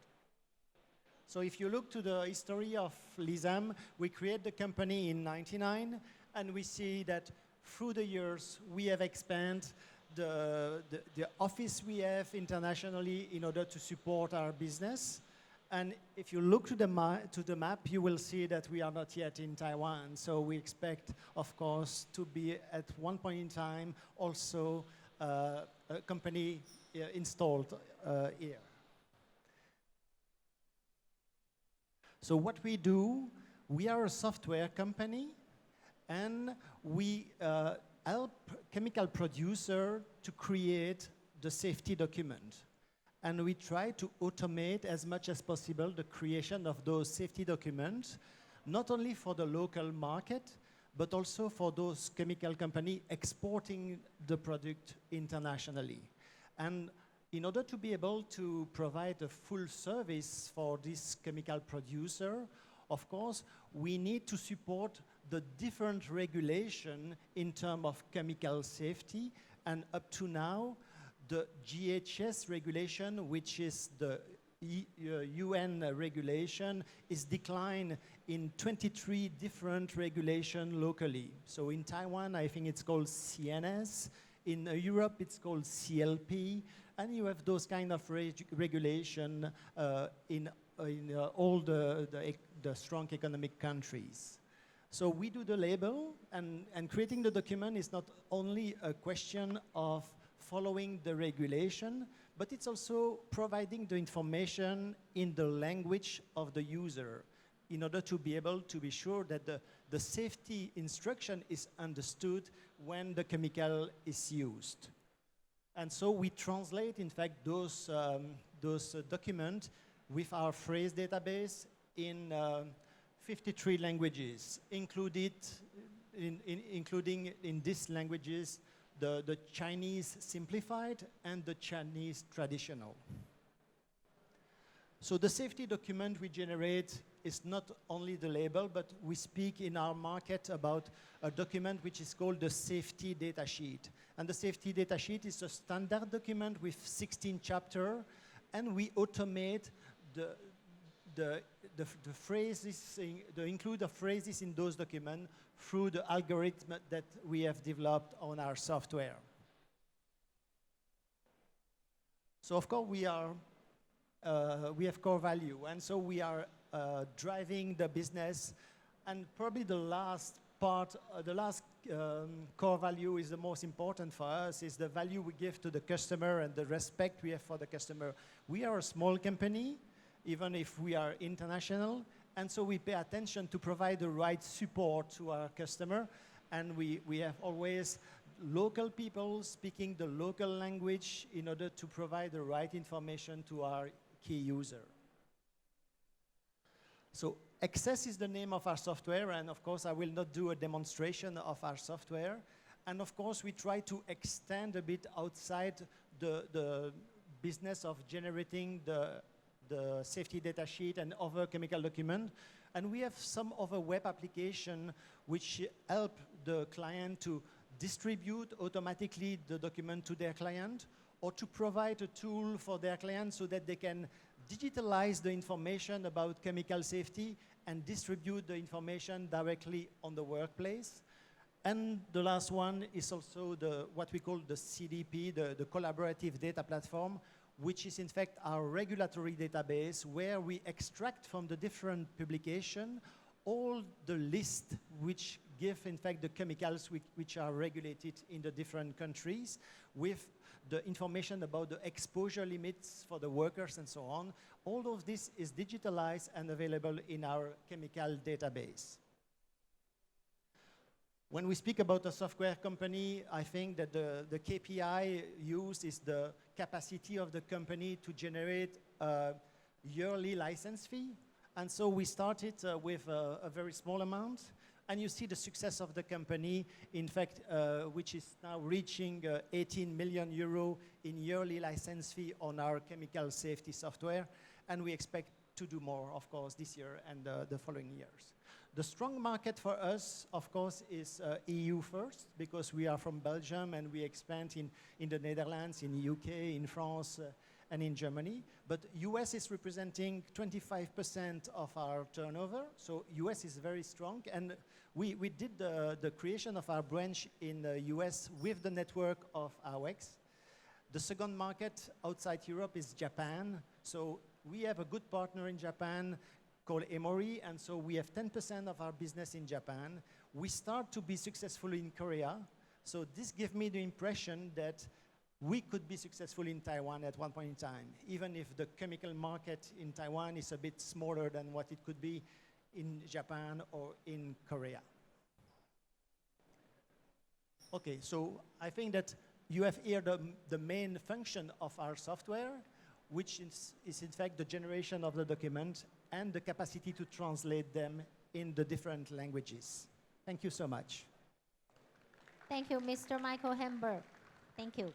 So if you look to the history of Lisam, we created the company in '99, and we see that through the years we have expanded the office we have internationally in order to support our business. And if you look to the map, you will see that we are not yet in Taiwan. So we expect, of course, to be at one point in time also a company installed here. So what we do, we are a software company, and we help chemical producer to create the safety document. And we try to automate as much as possible the creation of those safety documents, not only for the local market, but also for those chemical companies exporting the product internationally. And in order to be able to provide a full service for this chemical producer, of course, we need to support the different regulation in terms of chemical safety. And up to now, the GHS regulation, which is the UN regulation, is declined in 23 different regulations locally. So in Taiwan, I think it's called CNS. In Europe, it's called CLP. And you have those kind of regulation in all the strong economic countries. So we do the label, and creating the document is not only a question of following the regulation, but it's also providing the information in the language of the user in order to be able to be sure that the safety instruction is understood when the chemical is used. And so we translate, in fact, those documents with our phrase database in 53 languages, including in these languages the Chinese simplified and the Chinese traditional. So the safety document we generate is not only the label, but we speak in our market about a document which is called the safety data sheet. And the safety data sheet is a standard document with 16 chapters, and we automate the phrases, the include of phrases in those documents through the algorithm that we have developed on our software. So of course we have core value, and so we are driving the business, and probably the last part, core value is the most important for us, is the value we give to the customer and the respect we have for the customer. We are a small company, even if we are international, and so we pay attention to provide the right support to our customer, and we have always local people speaking the local language in order to provide the right information to our key user. So Access is the name of our software, and of course I will not do a demonstration of our software. And of course we try to extend a bit outside the business of generating the safety data sheet and other chemical document. And we have some other web application which help the client to distribute automatically the document to their client, or to provide a tool for their client so that they can digitalize the information about chemical safety and distribute the information directly on the workplace. And the last one is also what we call the CDP, the Collaborative Data Platform, which is in fact our regulatory database where we extract from the different publications all the list which give in fact the chemicals which are regulated in the different countries, with the information about the exposure limits for the workers and so on. All of this is digitalized and available in our chemical database. When we speak about a software company, I think that the KPI used is the capacity of the company to generate a yearly license fee. And so we started with a very small amount. And you see the success of the company, in fact, which is now reaching 18 million euro in yearly license fee on our chemical safety software. And we expect to do more, of course, this year and the following years. The strong market for us, of course, is EU first, because we are from Belgium and we expand in the Netherlands, in the UK, in France, and in Germany. But US is representing 25% of our turnover, so US is very strong. And we did the creation of our branch in the US with the network of AWEX. The second market outside Europe is Japan. So we have a good partner in Japan called MOEA, and so we have 10% of our business in Japan. We start to be successful in Korea. So this gives me the impression that we could be successful in Taiwan at one point in time, even if the chemical market in Taiwan is a bit smaller than what it could be in Japan or in Korea. Okay, so I think that you have here the main function of our software, which is in fact the generation of the document and the capacity to translate them in the different languages. Thank you so much. Thank you, Mr. Michael Hamburg. Thank you.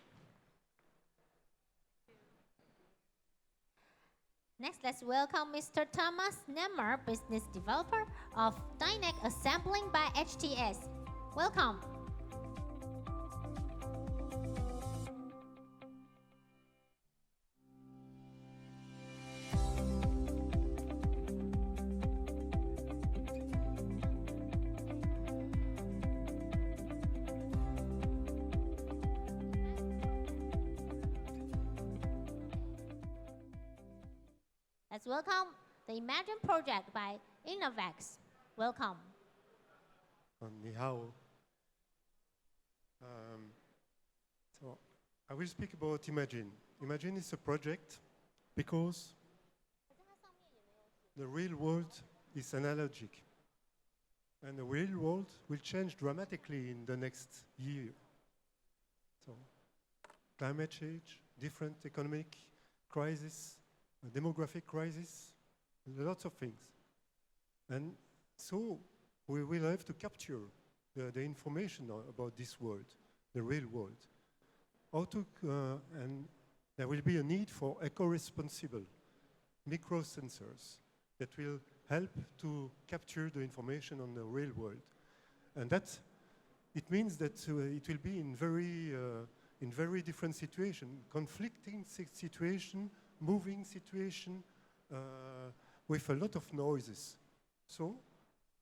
Next, let's welcome Mr. Thomas Nemmer, Business Developer of Dynex Assembling by HTS. Welcome. Let's welcome the Imagine project by InnoVEX. Welcome. Ni hao. So I will speak about Imagine. Imagine is a project because the real world is analogic. And the real world will change dramatically in the next year. So climate change, different economic crisis, demographic crisis, lots of things. And so we will have to capture the information about this world, the real world. And there will be a need for eco-responsible microsensors that will help to capture the information on the real world. And it means that it will be in very different situations, conflicting situation, moving situation, with a lot of noises. So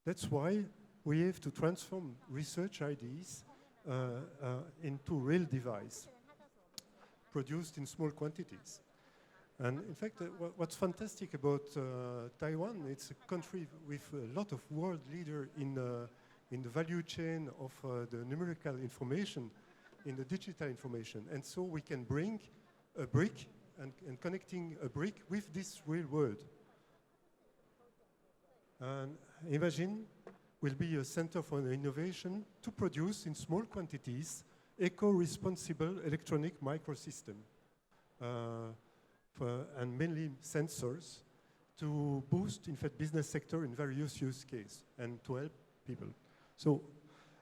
that's why we have to transform research ideas into real device, produced in small quantities. And in fact, what's fantastic about Taiwan, it's a country with a lot of world leaders in the value chain of the numerical information, in the digital information. And so we can bring a brick and connecting a brick with this real world. And Imagine will be a center for innovation to produce in small quantities eco-responsible electronic microsystem. And mainly sensors to boost, in fact, business sector in various use cases and to help people. So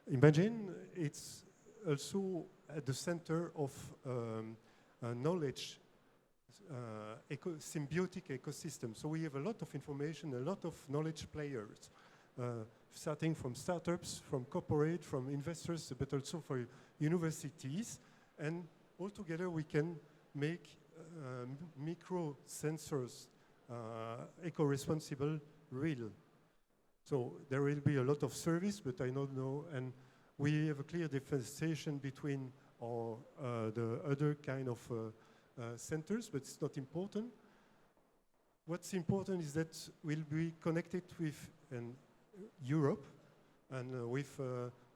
Imagine it's also at the center of knowledge, symbiotic ecosystem. So we have a lot of information, a lot of knowledge players, starting from startups, from corporate, from investors, but also for universities. And altogether we can make micro sensors, eco-responsible, real. So there will be a lot of service, but I don't know, and we have a clear differentiation between the other kind of centers, but it's not important. What's important is that we'll be connected with Europe and with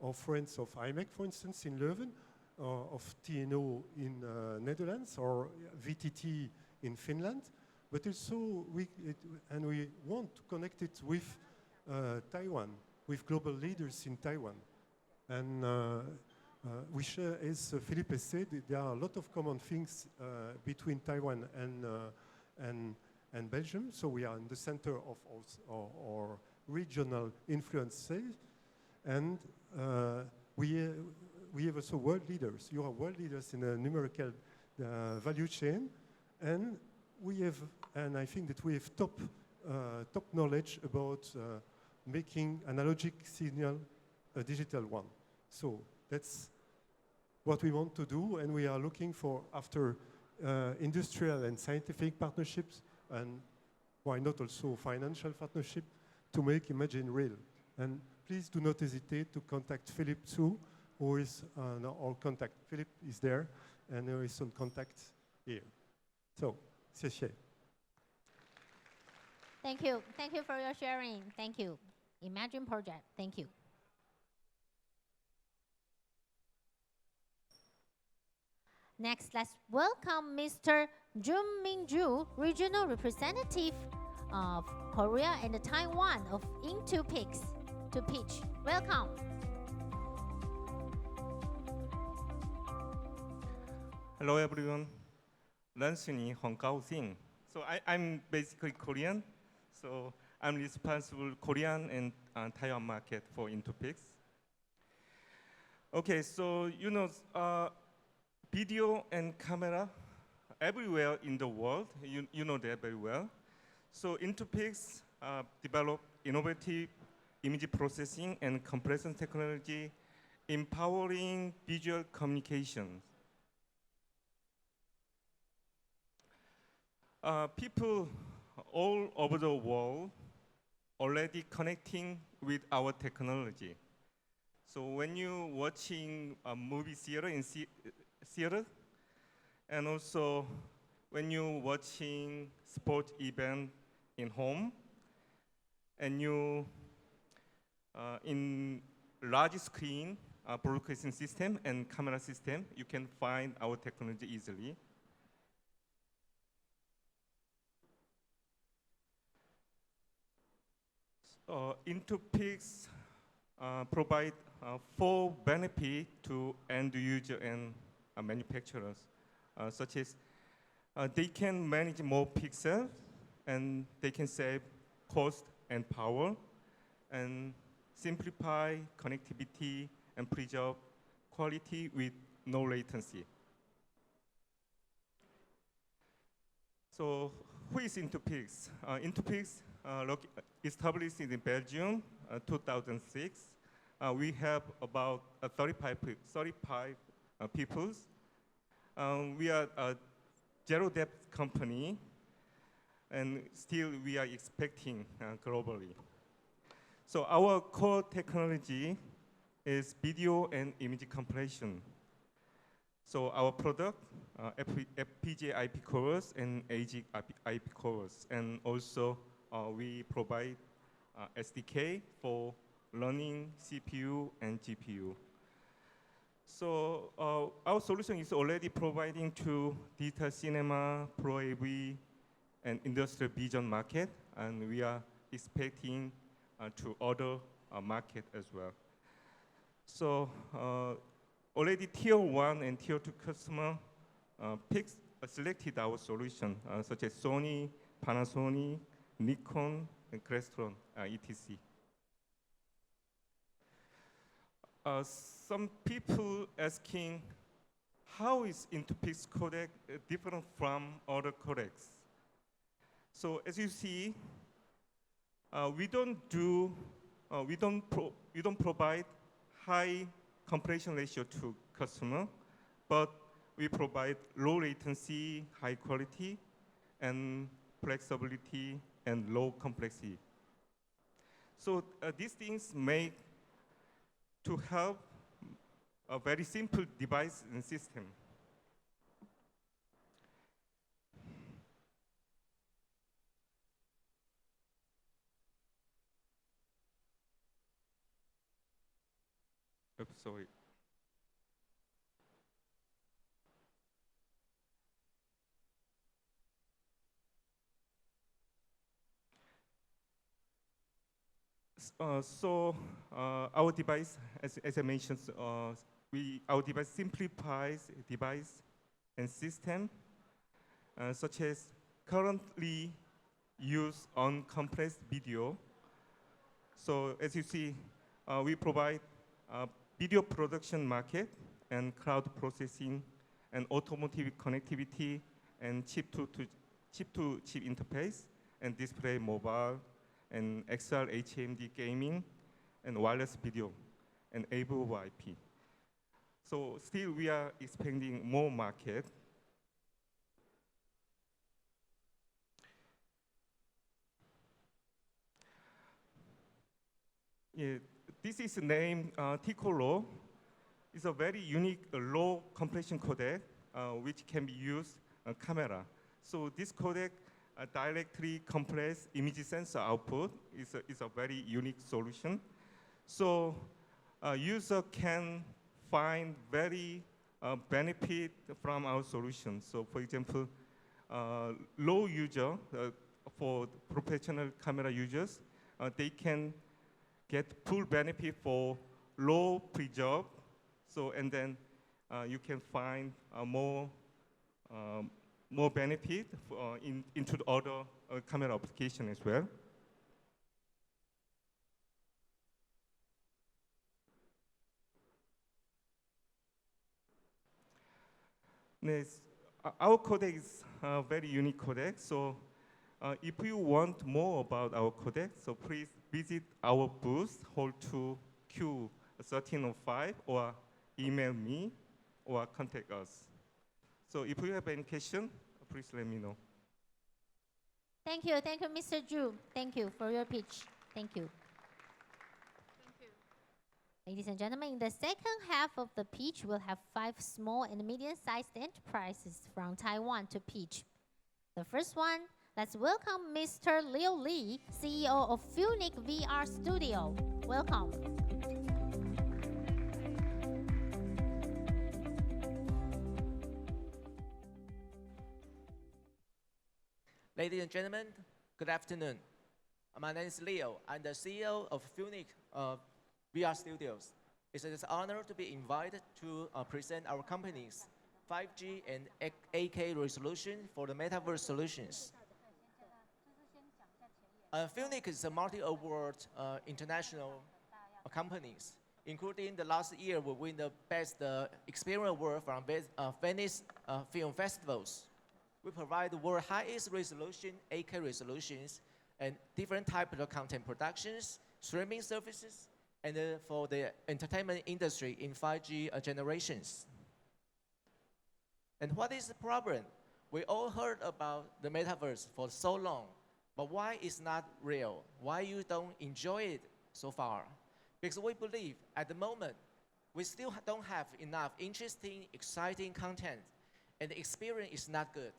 our friends of IMEC, for instance, in Leuven, of TNO in Netherlands, or VTT in Finland, but also we want to connect it with Taiwan, with global leaders in Taiwan. And we share, as Philippe has said, there are a lot of common things between Taiwan and Belgium, so we are in the center of our regional influences, and we have also world leaders. You are world leaders in the numerical value chain, and I think that we have top knowledge about making analogic signal a digital one. So that's what we want to do, and we are looking for, after industrial and scientific partnerships, and why not also financial partnership, to make Imagine real. And please do not hesitate to contact Philippe too, who is our contact. Philippe is there, and there is some contact here. So, 谢谢. Thank you. Thank you for your sharing. Thank you. Imagine project. Thank you. Next, let's welcome Mr. Ming, Regional Representative of Korea and Taiwan of InnoVEX, to pitch. Welcome. Hello everyone. 认识你很高兴. So I'm basically Korean. So I'm responsible Korean and Taiwan market for InnoVEX. Okay, so you know, video and camera everywhere in the world. You know that very well. So InnoVEX developed innovative image processing and compression technology, empowering visual communications. People all over the world already connecting with our technology. So when you're watching a movie theater in theater, and also when you're watching sport event in home, and you in large screen broadcasting system and camera system, you can find our technology easily. InnoVEX provide 4 benefits to end user and manufacturers, such as they can manage more pixels, and they can save cost and power, and simplify connectivity and preserve quality with no latency. So who is InnoVEX? InnoVEX established in Belgium 2006. We have about 35 people. We are a zero debt company, and still we are expecting globally. So our core technology is video and image compression. So our product, FPGA IP cores and ASIC IP cores, and also we provide SDK for learning CPU and GPU. So our solution is already providing to digital cinema, Pro AV, and industrial vision market, and we are expecting to other market as well. So already tier 1 and tier 2 customer selected our solution, such as Sony, Panasonic, Nikon, and Crestron, etc. Some people asking, how is InnoVEX codec different from other codecs? So as you see, we don't provide high compression ratio to customer, but we provide low latency, high quality, and flexibility, and low complexity. So these things make to help a very simple device and system. Oops, sorry. Our device, as I mentioned, our device simplifies device and system, such as currently used on compressed video. So as you see, we provide video production market and cloud processing and automotive connectivity and chip-to-chip interface and display mobile and XR HMD gaming and wireless video and able IP. So still we are expanding more market. Yeah, this is named Ticolo. It's a very unique low compression codec which can be used on camera. So this codec directly compress image sensor output is a very unique solution. So user can find very benefit from our solution. So for example, low user, for professional camera users, they can get full benefit for low preserve. So and then you can find more benefit into the other camera application as well. Next, our codec is a very unique codec. So if you want more about our codec, so please visit our booth, Hall 2 Q1305, or email me or contact us. So if you have any question, please let me know. Thank you, Mr. Zhu. Thank you for your pitch. Thank you. Ladies and gentlemen, in the second half of the pitch, we'll have 5 small and medium-sized enterprises from Taiwan to pitch. The first one, let's welcome Mr. Liu Li, CEO of Phoenix VR Studio. Welcome. Ladies and gentlemen, good afternoon. My name is Leo. I'm the CEO of Phoenix VR Studios. It's an honor to be invited to present our company's 5G and 8K resolution for the metaverse solutions. Phoenix is a multi-award international companies, including the last year we win the Best Experience Award from Venice Film Festivals. We provide the world's highest resolution, 8K resolutions, and different types of content productions, streaming services, and for the entertainment industry in 5G generations. And what is the problem? We all heard about the metaverse for so long, but why it's not real? Why you don't enjoy it so far? Because we believe at the moment, we still don't have enough interesting, exciting content, and the experience is not good.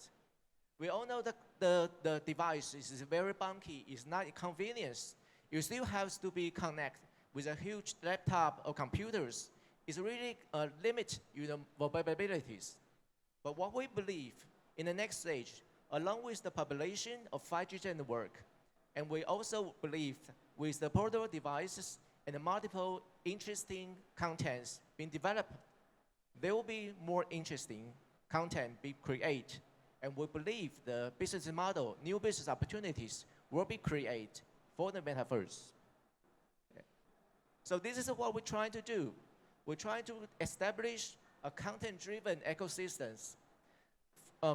We all know that the device is very bulky, it's not convenience. You still have to be connected with a huge laptop or computers. It's really limit vulnerabilities. But what we believe in the next stage, along with the population of 5G network, and we also believe with the portable devices and the multiple interesting contents being developed, there will be more interesting content being created. And we believe the business model, new business opportunities will be created for the metaverse. So this is what we're trying to do. We're trying to establish a content-driven ecosystems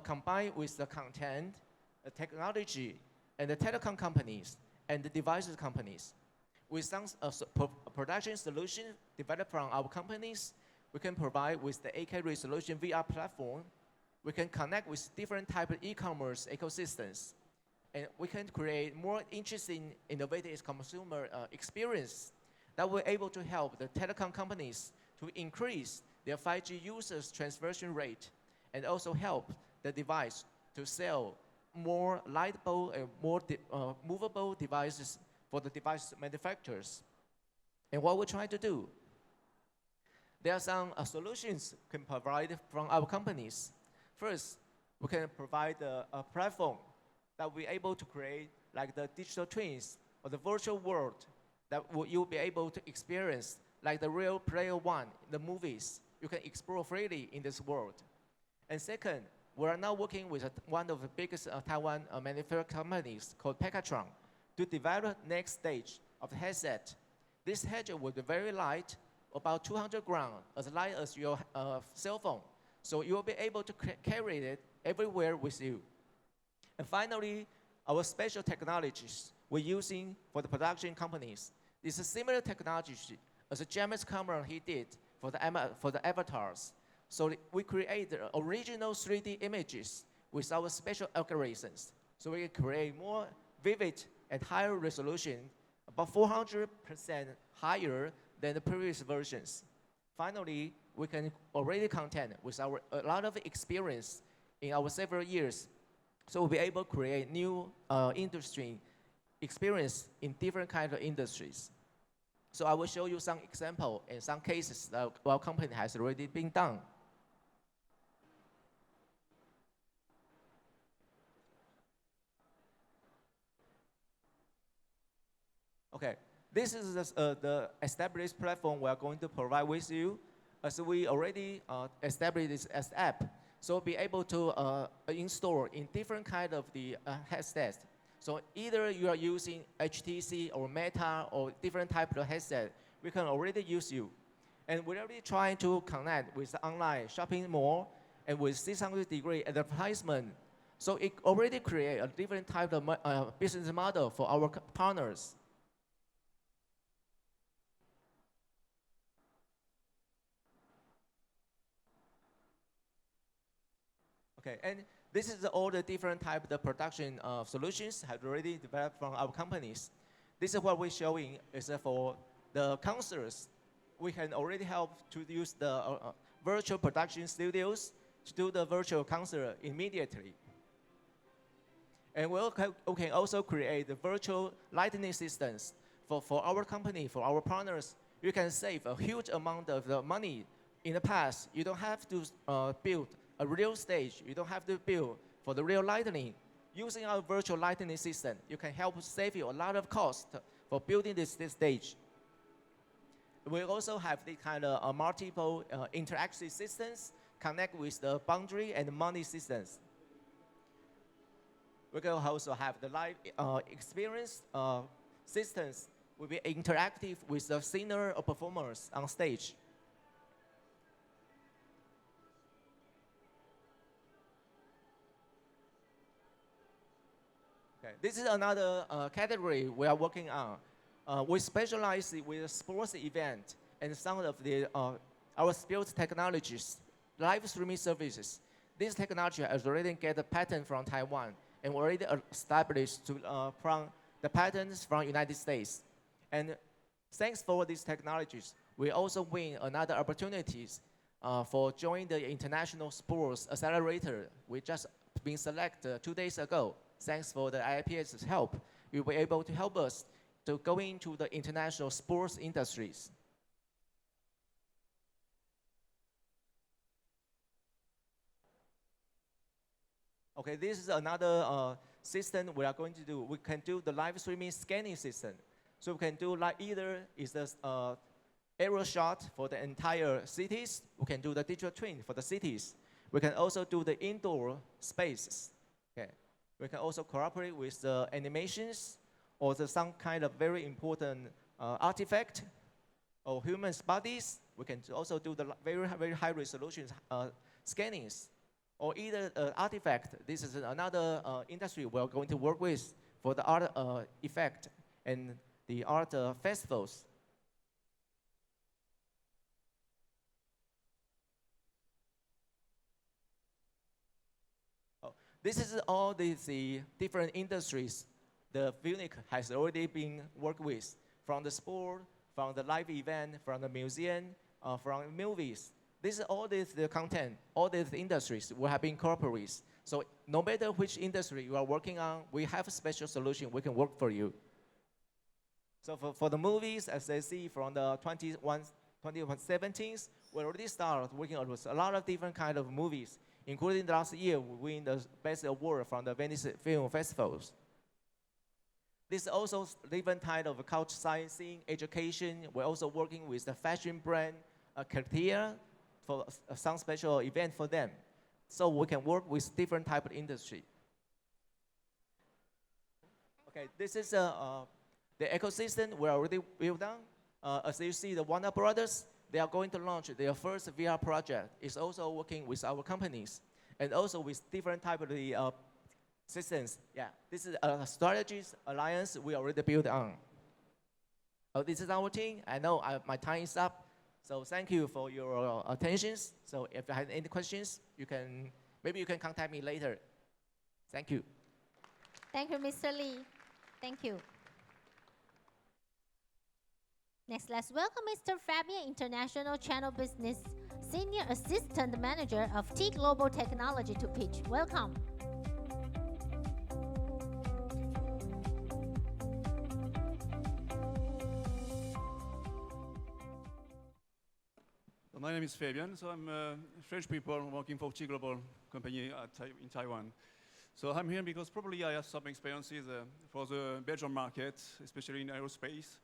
combined with the content, the technology, and the telecom companies, and the devices companies. With some production solution developed from our companies, we can provide with the 8K resolution VR platform. We can connect with different type of e-commerce ecosystems. And we can create more interesting, innovative consumer experience that will able to help the telecom companies to increase their 5G users transversion rate and also help the device to sell more lightable and more movable devices for the device manufacturers. And what we're trying to do, there are some solutions we can provide from our companies. First, we can provide a platform that we're able to create like the digital twins or the virtual world that you'll be able to experience like the real Player One, the movies. You can explore freely in this world. And second, we are now working with one of the biggest Taiwan manufacturing companies called Pekatron to develop next stage of the headset. This headset will be very light, about 200 grams, as light as your cell phone. So you'll be able to carry it everywhere with you. And finally, our special technologies we're using for the production companies. It's a similar technology as James Cameron he did for the avatars. So we create the original 3D images with our special algorithms. So we can create more vivid and higher resolution, about 400% higher than the previous versions. Finally, we can already content with a lot of experience in our several years. So we'll be able to create new industry experience in different kinds of industries. So I will show you some example and some cases that our company has already been done. Okay, this is the established platform we are going to provide with you. As we already established this as app, so be able to install in different kind of the headsets. So either you are using HTC or Meta or different type of headset, we can already use you. And we're already trying to connect with the online shopping mall and with 600-degree advertisement. So it already create a different type of business model for our partners. Okay, and this is all the different type of production solutions have already developed from our companies. This is what we're showing is for the concerts. We can already help to use the virtual production studios to do the virtual concert immediately. And we can also create the virtual lighting systems for our company, for our partners. You can save a huge amount of the money. In the past, you don't have to build a real stage. You don't have to build for the real lighting. using our virtual lighting system, you can help save you a lot of cost for building this stage. We also have the kind of multiple interactive systems connect with the boundary and money systems. We can also have the live experience systems will be interactive with the singer or performers on stage. Okay, this is another category we are working on. We specialize with sports event and some of the our sports technologies, live streaming services. This technology has already get a patent from Taiwan and already established from the patents from United States. And thanks for these technologies, we also win another opportunities for joining the International Sports Accelerator. We just been selected 2 days ago. Thanks for the IPS's help, we were able to help us to go into the international sports industries. Okay, this is another system we are going to do. We can do the live streaming scanning system. So we can do like either is the aerial shot for the entire cities. We can do the digital twin for the cities. We can also do the indoor spaces. Okay. We can also cooperate with the animations or some kind of very important artifact or human bodies. We can also do the very high resolution scannings. Or either artifact. This is another industry we're going to work with for the art effect and the art festivals. Oh, this is all the different industries the VUNIC has already been worked with, from the sport, from the live event, from the museum, from movies. This is all the content, all these industries we have been incorporated. So no matter which industry you are working on, we have a special solution we can work for you. So for the movies, as I see from the 2017, we already started working on a lot of different kind of movies, including last year we win the best award from the Venice Film Festivals. This is also different type of culture science, education. We're also working with the fashion brand, Cartier, for some special event for them. So we can work with different type of industry. Okay, this is the ecosystem we already built on. As you see, the Warner Brothers, they are going to launch their first VR project. It's also working with our companies and also with different type of the systems. Yeah, this is a strategies alliance we already built on. This is our team. I know my time is up. So thank you for your attention. So if you have any questions, maybe you can contact me later. Thank you. Thank you, Mr. Lee. Thank you. Next, let's welcome Mr. Fabian, International Channel Business Senior Assistant Manager of T Global Technology to pitch. Welcome. My name is Fabian, so I'm a French people working for T Global company in Taiwan. So I'm here because probably I have some experiences for the Belgian market, especially in aerospace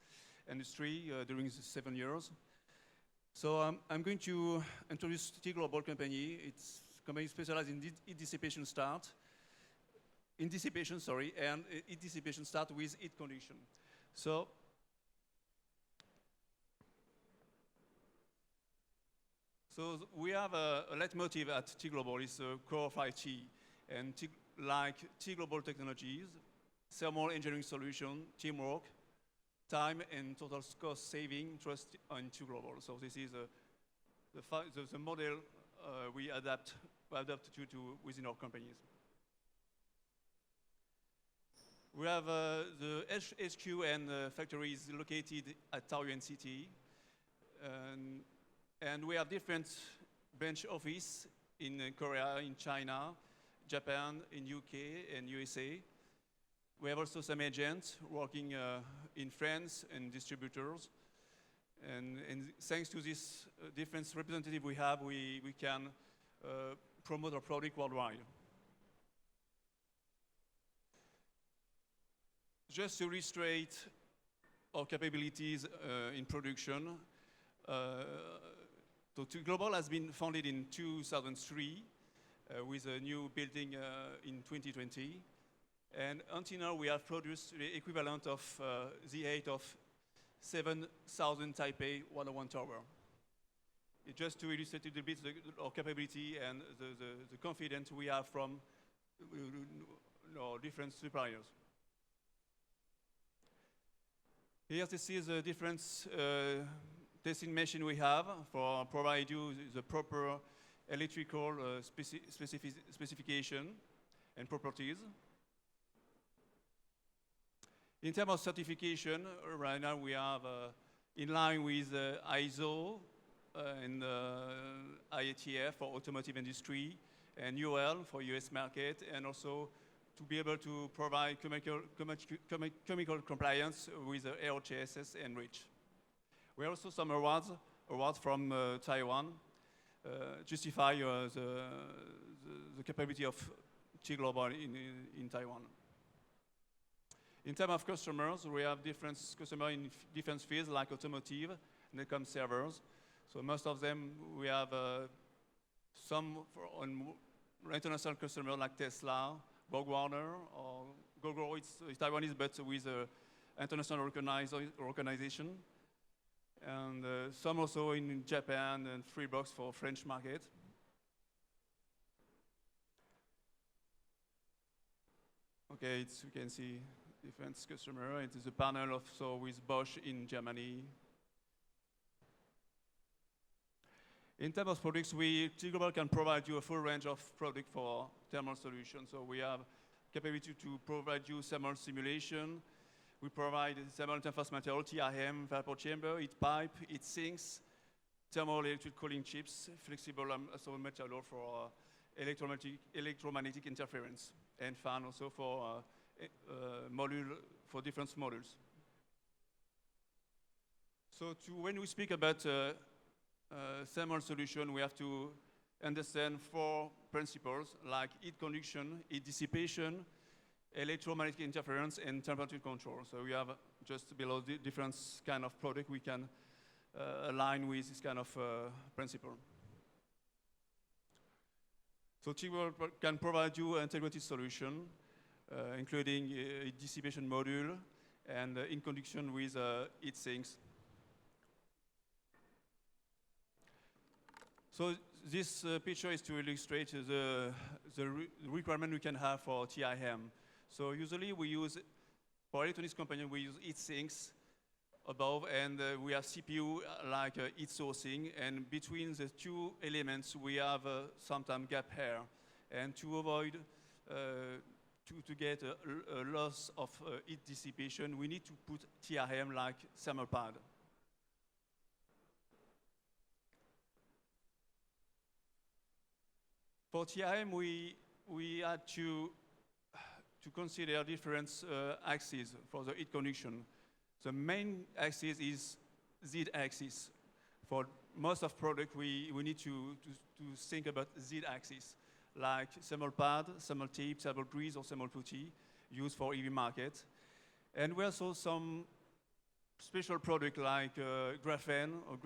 industry during the 7 years. So I'm going to introduce T Global company. It's a company specialized in heat dissipation start, and heat dissipation start with heat conduction. So we have a leitmotiv at T Global, is core of IT, and like T Global technologies, thermal engineering solution, teamwork, time and total cost saving, trust on T Global. So this is the model we adapt to within our companies. We have the HQ and factories located at Taoyuan City. And we have different branch office in Korea, in China, Japan, in UK, and USA. We have also some agents working in France and distributors. And thanks to this different representative we have, we can promote our product worldwide. just to illustrate our capabilities in production, so T Global has been founded in 2003 with a new building in 2020. And until now, we have produced the equivalent of the height of 7,000 Taipei 101 tower. It's just to illustrate a little bit our capability and the confidence we have from our different suppliers. Here, this is the different testing machine we have for provide you the proper electrical specification and properties. In terms of certification, right now we have in line with ISO and IATF for automotive industry and UL for US market, and also to be able to provide chemical compliance with ROHSS and REACH. We have also some awards from Taiwan, justify the capability of T Global in Taiwan. In terms of customers, we have different customers in different fields like automotive, and they come servers. So most of them, we have some on international customers like Tesla, BorgWarner, or Gogoro, it's Taiwanese, but with international organization. And some also in Japan and Freebox for French market. Okay, you can see different customer. It is a panel also with Bosch in Germany. In terms of products, T Global can provide you a full range of products for thermal solutions. So we have capability to provide you thermal simulation. We provide thermal interface material, TRM, vapor chamber, heat pipe, heat sinks, thermal electric cooling chips, flexible material for electromagnetic interference, and fan also for different modules. So when we speak about thermal solution, we have to understand 4 principles like heat conduction, heat dissipation, electromagnetic interference, and temperature control. So we have just below the different kind of product we can align with this kind of principle. So T Global can provide you an integrated solution, including a dissipation module and in conduction with heat sinks. So this picture is to illustrate the requirement we can have for TIM. So usually we use, for electronics company, we use heat sinks above, and we have CPU like heat sourcing, and between the 2 elements we have sometimes gap here. And to avoid to get a loss of heat dissipation, we need to put TRM like thermal pad. For TRM, we had to consider different axes for the heat conduction. The main axis is Z-axis. For most of product, we need to think about Z-axis, like thermal pad, thermal tape, thermal grease, or thermal putty, used for EV market. And we also some special product like graphene or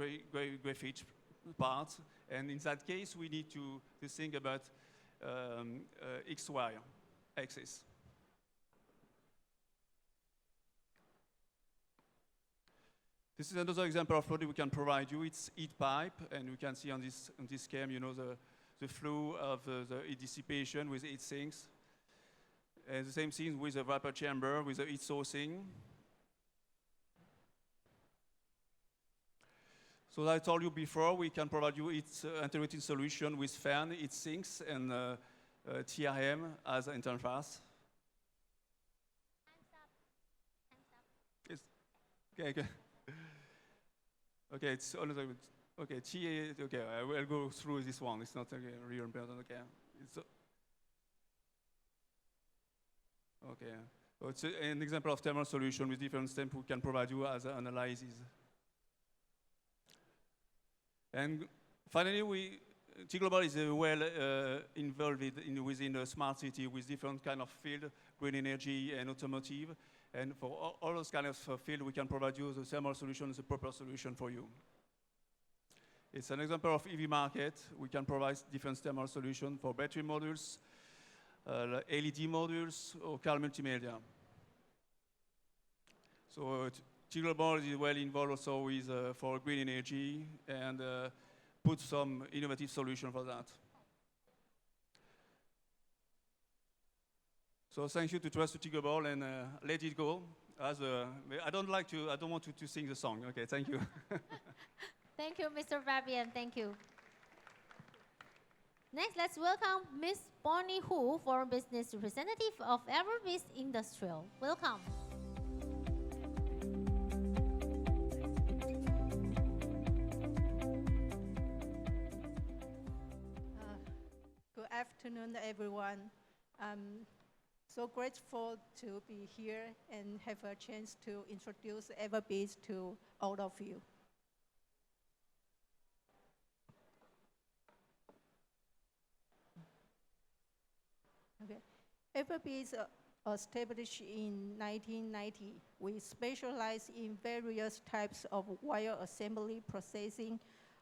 graphite parts. And in that case, we need to think about XY axis. This is another example of product we can provide you. It's heat pipe, and we can see on this scheme, you know, the flow of the heat dissipation with heat sinks. And the same thing with the vapor chamber, with the heat sourcing. So as I told you before, we can provide you its integrated solution with fan, heat sinks, and TRM as an interface. Yes. Okay. Okay, it's another. Okay, okay, I will go through this one. It's not really important. Okay, okay. So it's an example of thermal solution with different steps we can provide you as an analysis. And finally, T Global is well involved within a smart city with different kind of field, green energy and automotive. And for all those kind of field, we can provide you the thermal solution, the proper solution for you. It's an example of EV market. We can provide different thermal solutions for battery modules, LED modules, or car multimedia. So Global is well involved also with for green energy and put some innovative solution for that. So thank you to Trust to Global and let it go. I don't want to sing the song. Okay, thank you. Thank you, Mr. Fabian. Thank you. Next, let's welcome Ms. Bonnie Hu, Foreign Business Representative of Everbeast Industrial. Welcome. Good afternoon, everyone. I'm so grateful to be here and have a chance to introduce Everbeast to all of you. Okay. Everbeast established in 1990. We specialize in various types of wire assembly, processing,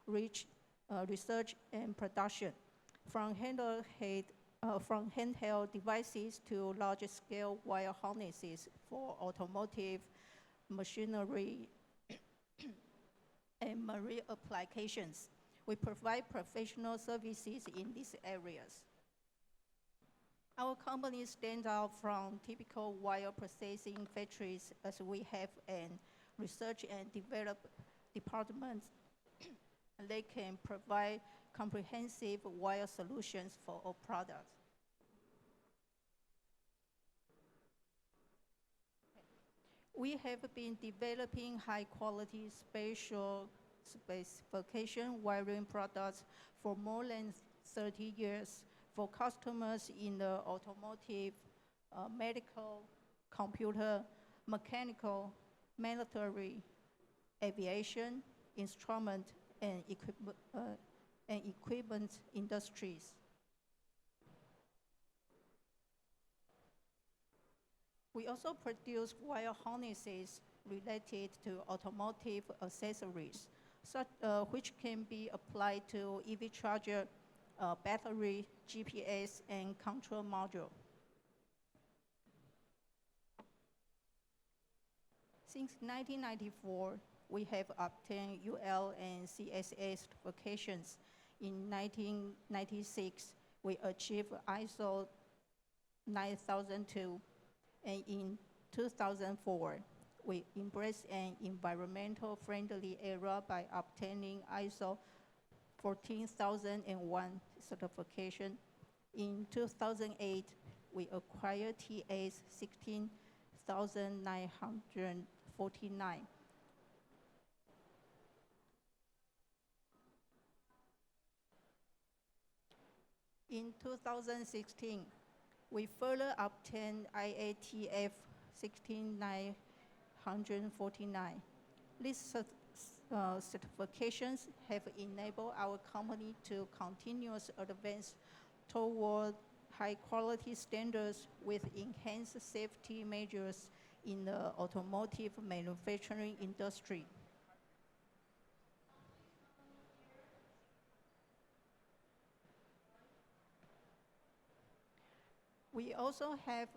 research, and production. From handheld devices to large-scale wire harnesses for automotive, machinery, and marine applications. We provide professional services in these areas. Our company stands out from typical wire processing factories as we have an research and development department. They can provide comprehensive wire solutions for all products. We have been developing high-quality spatial specification wiring products for more than 30 years for customers in the automotive, medical, computer, mechanical, military, aviation, instrument, and equipment industries. We also produce wire harnesses related to automotive accessories, which can be applied to EV charger, battery, GPS, and control module. Since 1994, we have obtained UL and CSA certifications. In 1996, we achieved ISO 9002, and in 2004, we embraced an environmental friendly era by obtaining ISO 14001 certification. In 2008, we acquired TS 16949. In 2016, we further obtained IATF 16949. These certifications have enabled our company to continuously advance toward high-quality standards with enhanced safety measures in the automotive manufacturing industry. We also have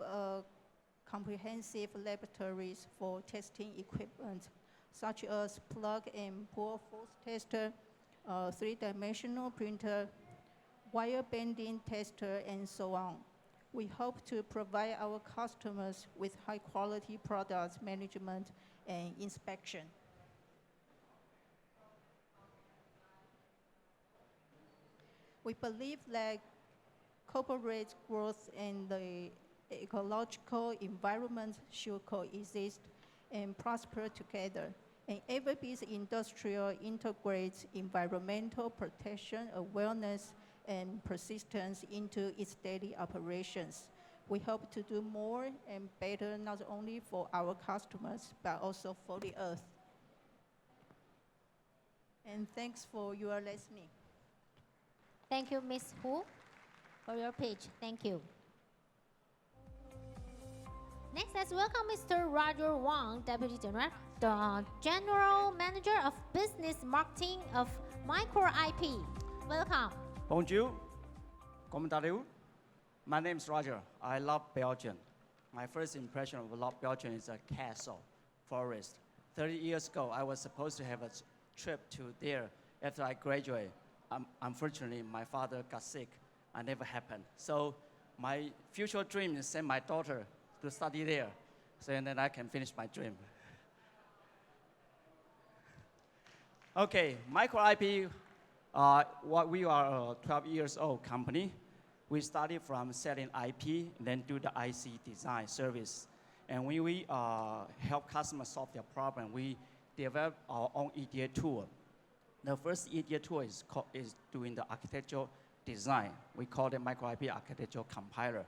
comprehensive laboratories for testing equipment, such as plug and pull force tester, three-dimensional printer, wire bending tester, and so on. We hope to provide our customers with high-quality products management and inspection. We believe that corporate growth and the ecological environment should coexist and prosper together. And Everbeast Industrial integrates environmental protection, awareness, and persistence into its daily operations. We hope to do more and better not only for our customers, but also for the earth. And thanks for your listening. Thank you, Ms. Hu, for your pitch. Thank you. Next, let's welcome Mr. Roger Wang, Deputy General Manager of Business Marketing of Micro IP. Welcome. Bonjour. Comment allez-vous? My name is Roger. I love Belgium. My first impression of love Belgium is a castle, forest. 30 years ago, I was supposed to have a trip to there after I graduated. Unfortunately, my father got sick. It never happened. So my future dream is send my daughter to study there, so and then I can finish my dream. Okay, Micro IP, we are a 12 years old company. We started from selling IP, then do the IC design service. And when we help customers solve their problem, we develop our own EDA tool. The first EDA tool is doing the architectural design. We call it Micro IP Architectural Compiler.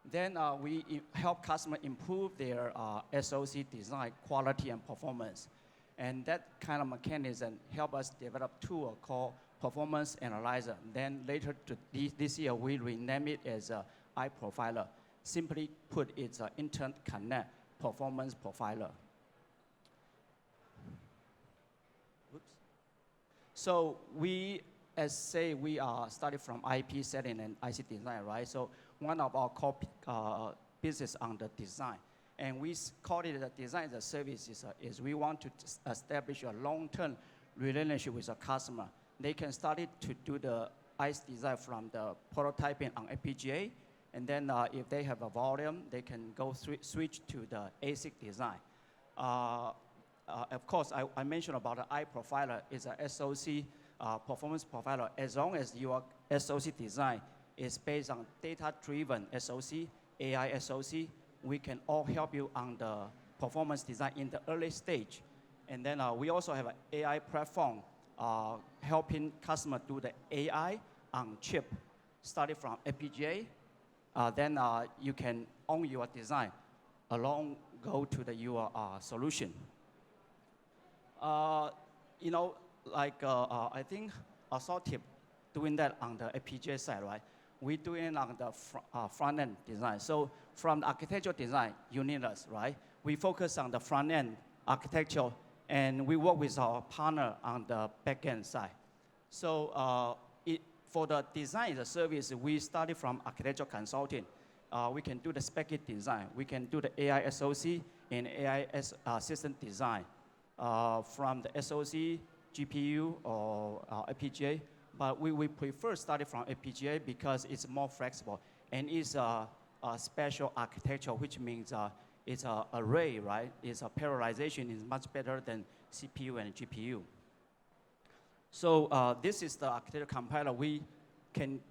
Then we help customers improve their SoC design quality and performance. And that kind of mechanism help us develop a tool called Performance Analyzer. Then later this year, we rename it as iProfiler. Simply put, it's an interconnect performance profiler. Oops. So we, we are started from IP setting and IC design, right? So one of our core business on the design. And we call it the design as a service is we want to establish a long-term relationship with a customer. They can start to do the IC design from the prototyping on FPGA, and then if they have a volume, they can go switch to the ASIC design. Of course, I mentioned about the iProfiler is a SoC performance profiler. As long as your SoC design is based on data-driven SoC, AI SoC, we can all help you on the performance design in the early stage. And then we also have an AI platform helping customers do the AI on chip, starting from FPGA. Then you can own your design along go to your solution. You know, like I think Assortip doing that on the FPGA side, right? We do it on the front-end design. So from the architectural design, you need us, right? We focus on the front-end architecture, and we work with our partner on the back-end side. So for the design as a service, we started from architectural consulting. We can do the spec design. We can do the AI SoC and AI system design from the SoC, GPU, or FPGA. But we prefer starting from FPGA because it's more flexible. And it's a special architecture, which means it's an array, right? It's a parallelization is much better than CPU and GPU. So this is the architecture compiler. We can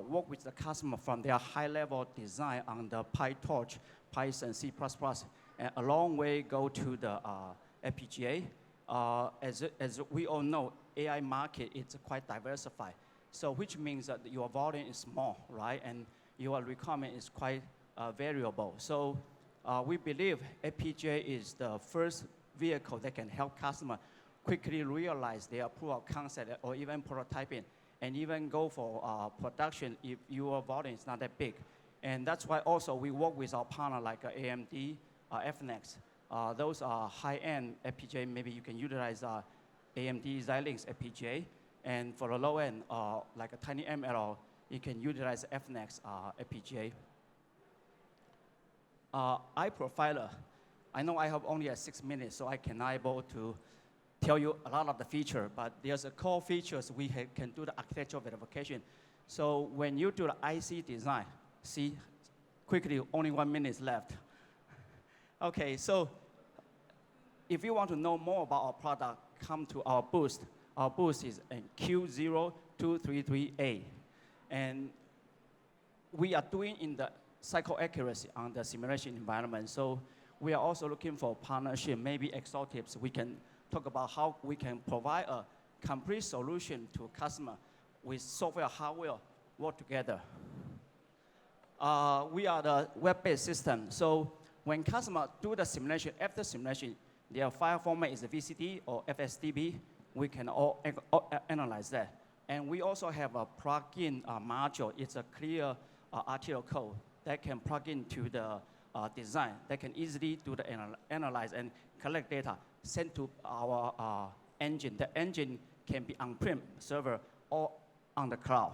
work with the customer from their high-level design on the PyTorch, Python, C++, and a long way go to the FPGA. As we all know, AI market is quite diversified. So which means that your volume is small, right? And your requirement is quite variable. So we believe FPGA is the first vehicle that can help customers quickly realize their proof of concept or even prototyping, and even go for production if your volume is not that big. And that's why also we work with our partner like AMD, FNX. Those are high-end FPGA. Maybe you can utilize AMD Xilinx FPGA. And for the low end, like a tiny ML, you can utilize FNX FPGA. iProfiler. I know I have only 6 minutes, so I cannot able to tell you a lot of the feature, but there's a core features we can do the architectural verification. So when you do the IC design, see, quickly, only 1 minute left. Okay, so if you want to know more about our product, come to our booth. Our booth is in Q0233A. And we are doing in the cycle accuracy on the simulation environment. So we are also looking for partnership, maybe extra tips. We can talk about how we can provide a complete solution to a customer with software, hardware, work together. We are the web-based system. So when customers do the simulation, after simulation, their file format is a VCD or FSDB. We can all analyze that. And we also have a plug-in module. It's a clear arterial code that can plug into the design, they can easily do the analyze and collect data, sent to our engine. The engine can be on-prem server or on the cloud.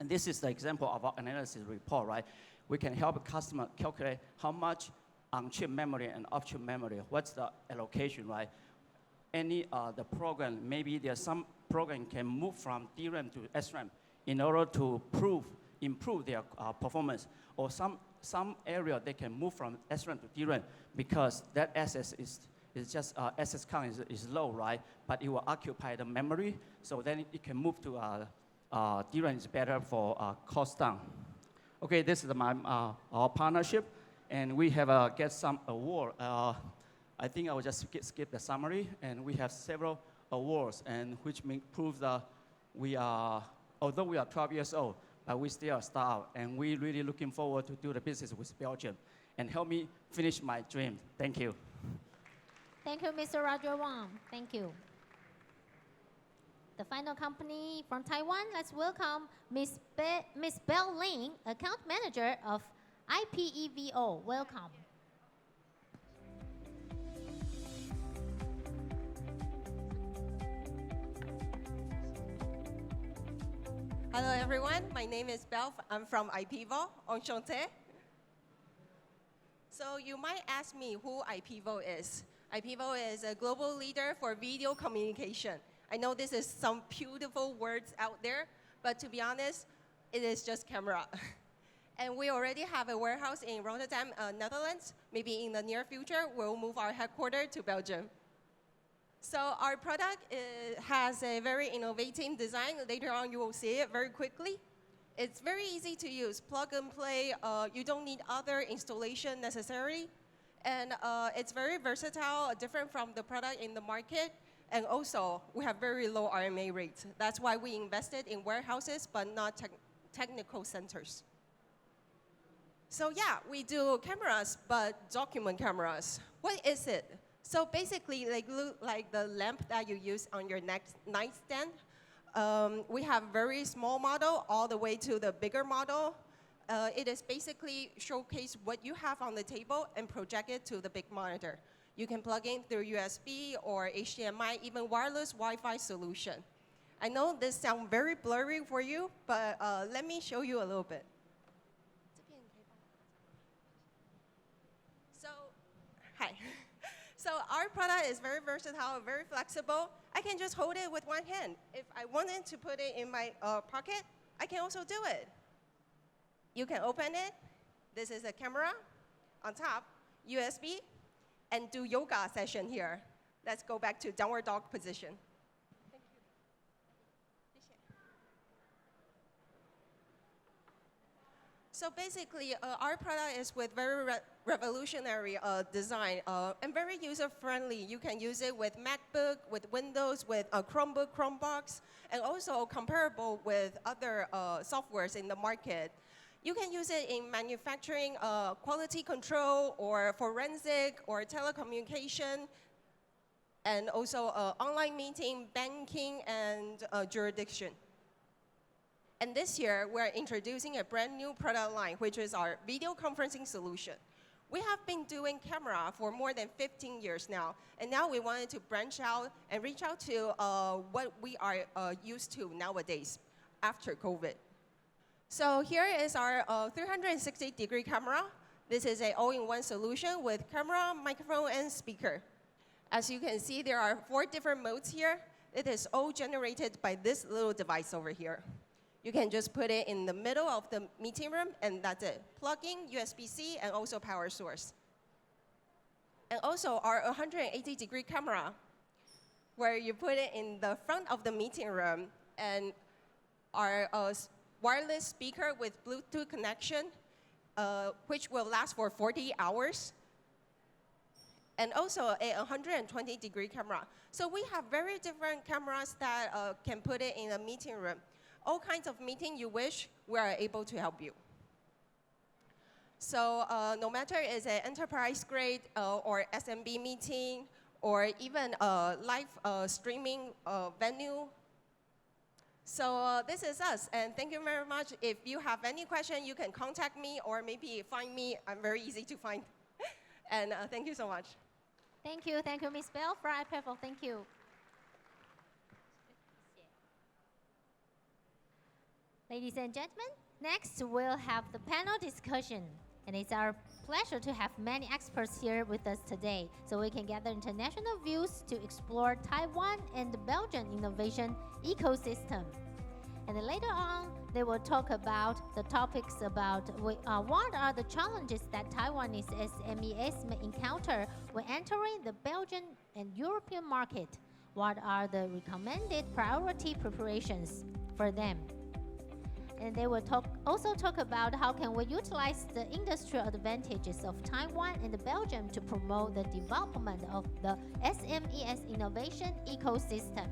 And this is the example of our analysis report, right? We can help a customer calculate how much on-chip memory and off-chip memory, what's the allocation, right? The program, maybe there's some program can move from DRAM to SRAM in order to improve their performance, or some area they can move from SRAM to DRAM because that access is just access count is low, right? But it will occupy the memory, so then it can move to DRAM is better for cost down. Okay, this is our partnership, and we have get some award. I think I will just skip the summary, and we have several awards, and which proves that although we are 12 years old, but we still are a startup, and we're really looking forward to do the business with Belgium, and help me finish my dream. Thank you. Thank you, Mr. Roger Wang. Thank you. The final company from Taiwan, let's welcome Miss Bell Ling, Account Manager of IPEVO. Welcome. Hello everyone, my name is Belle. I'm from IPEVO, Enchanté. So you might ask me who IPEVO is. IPEVO is a global leader for video communication. I know this is some beautiful words out there, but to be honest, it is just camera. And we already have a warehouse in Rotterdam, Netherlands. Maybe in the near future, we'll move our headquarters to Belgium. So our product has a very innovative design. Later on, you will see it very quickly. It's very easy to use, plug and play. You don't need other installation necessarily. And it's very versatile, different from the product in the market. And also, we have very low RMA rates. That's why we invested in warehouses, but not technical centers. So yeah, we do cameras, but document cameras. What is it? So basically, look like the lamp that you use on your nightstand. We have very small model all the way to the bigger model. It is basically showcase what you have on the table and project it to the big monitor. You can plug in through USB or HDMI, even wireless Wi-Fi solution. I know this sounds very blurry for you, but let me show you a little bit. So, hi. So our product is very versatile, very flexible. I can just hold it with one hand. If I wanted to put it in my pocket, I can also do it. You can open it. This is a camera on top, USB, and do yoga session here. Let's go back to downward dog position. Thank you. So basically, our product is with very revolutionary design and very user-friendly. You can use it with MacBook, with Windows, with Chromebook, Chromebox, and also comparable with other softwares in the market. You can use it in manufacturing, quality control, or forensic, or telecommunication, and also online meeting, banking, and jurisdiction. And this year, we're introducing a brand new product line, which is our video conferencing solution. We have been doing camera for more than 15 years now, and now we wanted to branch out and reach out to what we are used to nowadays after COVID. So here is our 360-degree camera. This is an all-in-one solution with camera, microphone, and speaker. As you can see, there are 4 different modes here. It is all generated by this little device over here. You can just put it in the middle of the meeting room, and that's it. Plug in USB-C and also power source. And also our 180-degree camera, where you put it in the front of the meeting room, and our wireless speaker with Bluetooth connection, which will last for 40 hours. And also a 120-degree camera. So we have very different cameras that can put it in a meeting room. All kinds of meeting you wish, we are able to help you. So no matter is an enterprise grade or SMB meeting, or even a live streaming venue. So this is us, and thank you very much. If you have any question, you can contact me or maybe find me. I'm very easy to find. And thank you so much. Thank you, Ms. Bell for IPFL. Thank you. Ladies and gentlemen, next we'll have the panel discussion. And it's our pleasure to have many experts here with us today, so we can gather international views to explore Taiwan and the Belgian innovation ecosystem. And then later on, they will talk about the topics about what are the challenges that Taiwanese SMEs may encounter when entering the Belgian and European market. What are the recommended priority preparations for them? And they will also talk about how can we utilize the industrial advantages of Taiwan and Belgium to promote the development of the SMEs innovation ecosystem.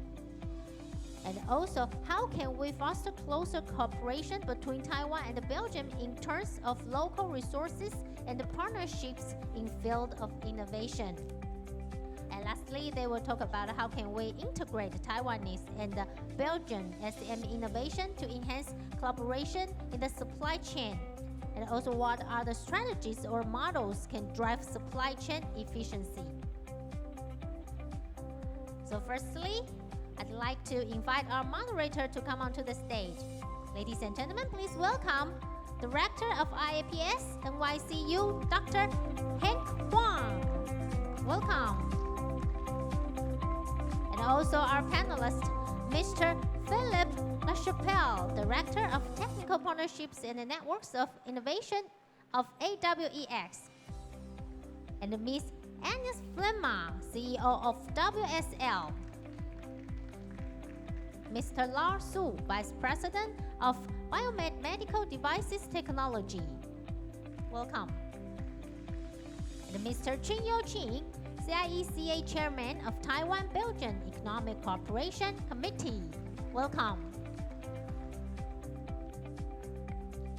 And also, how can we foster closer cooperation between Taiwan and Belgium in terms of local resources and partnerships in field of innovation. And lastly, they will talk about how can we integrate Taiwanese and Belgian SME innovation to enhance collaboration in the supply chain. And also what are the strategies or models can drive supply chain efficiency. So firstly, I'd like to invite our moderator to come onto the stage. Ladies and gentlemen, please welcome Director of IAPS NYCU, Dr. Hank Huang. Welcome. And also our panelist, Mr. Philippe LACHAPELLE, Director of Technical Partnerships and the Networks of Innovation of AWEX. And Ms. Agnès Flémal, CEO of WSL. Mr. Lars Su, Vice President of Medical Devices Technology. Welcome. And Mr. Chen-Yi, CIECA Chairman of Taiwan-Belgian Economic Cooperation Committee. Welcome.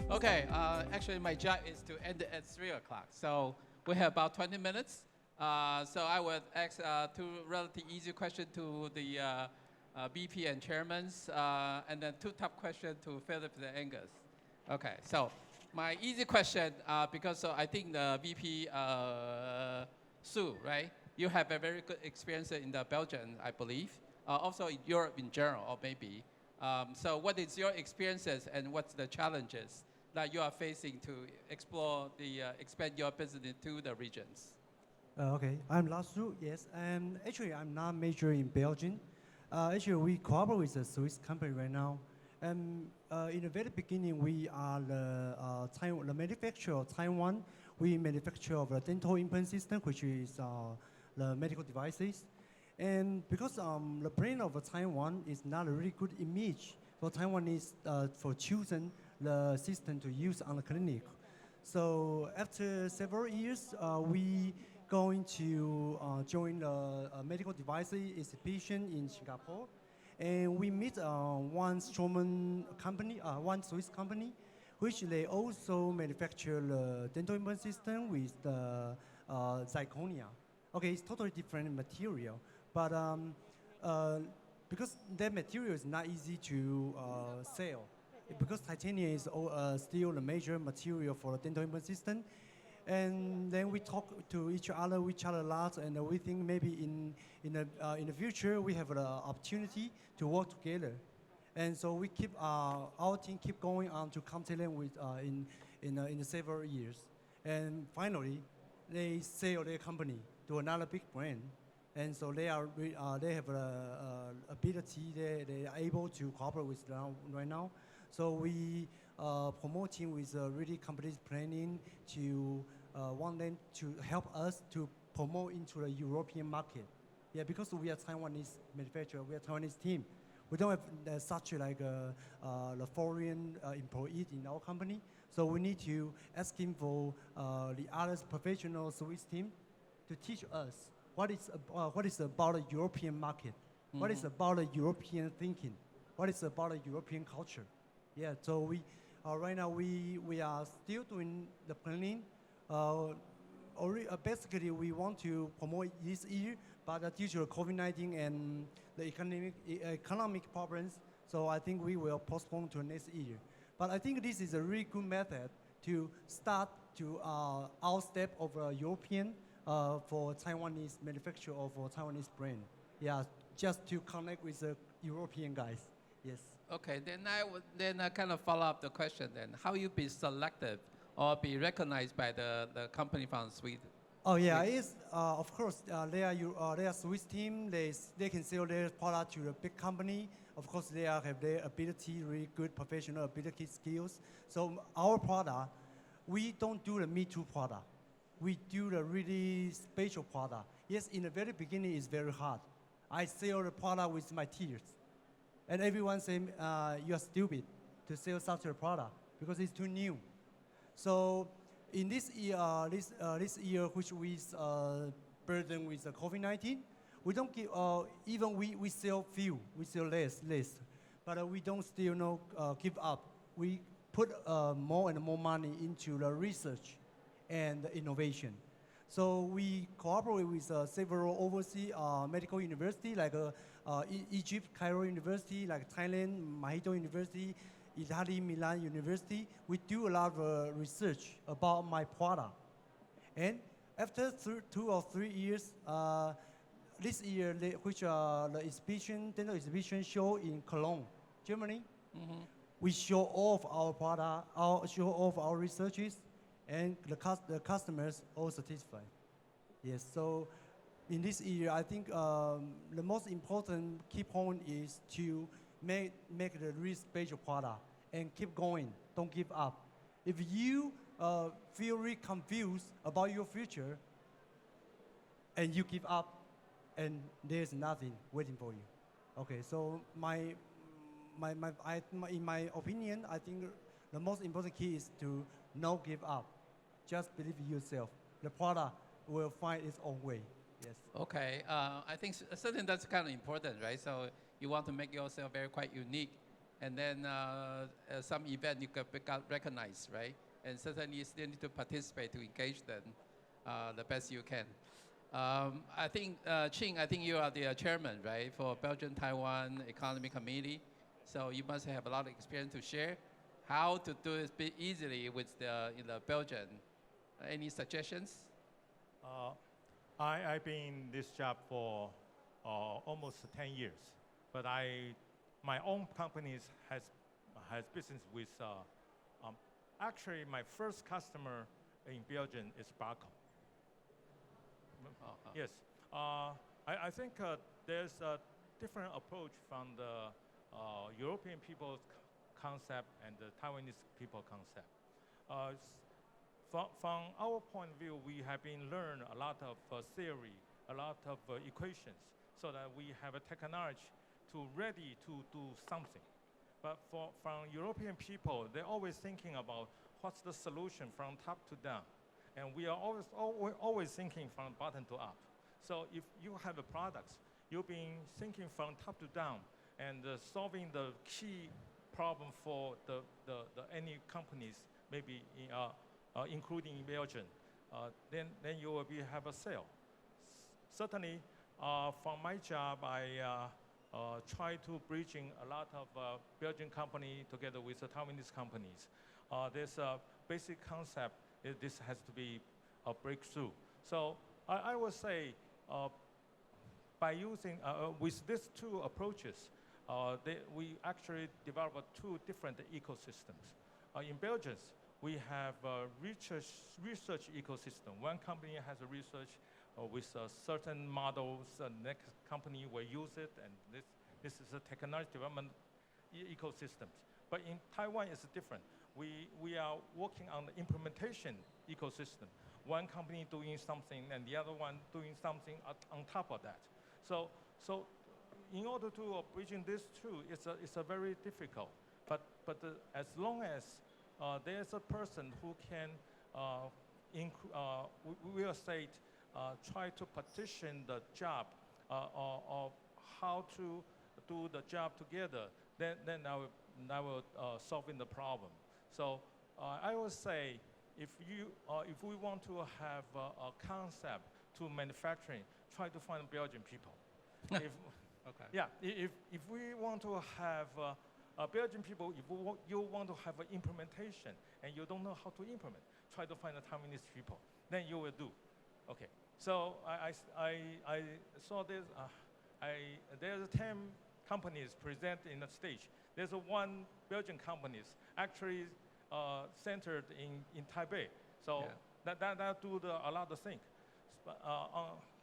Okay, actually my job is to end at 3 o'clock. So we have about 20 minutes. So I would ask two relatively easy questions to the VP and chairmen, and then two tough questions to Philip and Angus. Okay, so my easy question, because I think the VP Su, right? You have a very good experience in the Belgian, I believe, also in Europe in general, or maybe. So what is your experiences and what's the challenges that you are facing to explore expand your business to the regions? Okay, I'm Lars Su, yes, and actually I'm not majoring in Belgium. Actually, we cooperate with a Swiss company right now. And in the very beginning, we are the manufacturer of Taiwan. We manufacture the dental implant system, which is the medical devices. And because the brand of Taiwan is not a really good image for Taiwanese for choosing the system to use on the clinic. So after several years, we going to join the medical devices exhibition in Singapore. And we meet one German company, one Swiss company, which they also manufacture the dental implant system with the zirconia. Okay, it's totally different material, but because that material is not easy to sell, because titanium is still the major material for the dental implant system. And then we talk to each other a lot, and we think maybe in the future we have the opportunity to work together. And so we keep our team keep going on to contact them with in several years. And finally, they sell their company to another big brand. And so they have ability, they are able to cooperate with them right now. So we promoting with really company's planning to want them to help us to promote into the European market. Yeah, because we are Taiwanese manufacturer, we are Taiwanese team. We don't have such like the foreign employees in our company. So we need to ask him for the other professional Swiss team to teach us what is about the European market, what is about the European thinking, what is about the European culture. Yeah, so we right now we are still doing the planning. Basically, we want to promote this year, but due to COVID-19 and the economic problems, So I think we will postpone to next year. But I think this is a really good method to start to outstep of European for Taiwanese manufacturer or for Taiwanese brand. Yeah, just to connect with the European guys. Yes. Okay, then I kind of follow up the question then. How you be selected or be recognized by the company from Sweden? Oh yeah, it's of course they are Swiss team. They can sell their product to a big company. Of course, they have their ability, really good professional ability skills. So our product, we don't do the Me Too product. We do the really special product. Yes, in the very beginning, it's very hard. I sell the product with my tears. And everyone say, you're stupid to sell such a product because it's too new. So in this year, this year which we burdened with the COVID-19, we don't give, even we sell few, we sell less, but we don't still give up. We put more and more money into the research and the innovation. So we cooperate with several overseas medical universities like Egypt, Cairo University, like Thailand, Mahito University, Italy, Milan University. We do a lot of research about my product. And after 2 or 3 years, this year, which the exhibition, dental exhibition show in Cologne, Germany, we show off our product, show off our researches, and the customers all satisfied. Yes, so in this year, I think the most important key point is to make the real special product and keep going, don't give up. If you feel really confused about your future and you give up, and there's nothing waiting for you. Okay, so in my opinion, I think the most important key is to not give up. Just believe in yourself. The product will find its own way. Yes. Okay, I think certainly that's kind of important, right? So you want to make yourself very quite unique, and then some event you can recognize, right? And certainly you still need to participate to engage them the best you can. I think, Ching, I think you are the chairman, right, for Belgian-Taiwan Economic Committee. So you must have a lot of experience to share how to do it easily with the Belgian. Any suggestions? I've been in this job for almost 10 years, but my own company has business with, actually my first customer in Belgium is Barco. Yes, I think there's a different approach from the European people's concept and the Taiwanese people concept. From our point of view, we have been learning a lot of theory, a lot of equations, so that we have a technology ready to do something. But from European people, they're always thinking about what's the solution from top to down. And we are always thinking from bottom to up. So if you have a product, you've been thinking from top to down and solving the key problem for any companies, maybe including in Belgium, then you will have a sale. Certainly, from my job, I try to bridging a lot of Belgian company together with the Taiwanese companies. There's a basic concept. This has to be a breakthrough. So I would say by using, with these two approaches, we actually developed two different ecosystems. In Belgium, we have a research ecosystem. One company has a research with certain models, the next company will use it, and this is a technology development ecosystem. But in Taiwan, it's different. We are working on the implementation ecosystem. One company doing something and the other one doing something on top of that. So in order to bridging these two, it's a very difficult. But as long as there's a person who can, we will say, try to partition the job or how to do the job together, then I will solving the problem. So I would say if we want to have a concept to manufacturing, try to find Belgian people. Okay. Yeah, if we want to have Belgian people, if you want to have an implementation and you don't know how to implement, try to find a Taiwanese people, then you will do. Okay, so I saw this, there's 10 companies present in the stage. There's one Belgian company actually centered in Taipei. So that do a lot of things.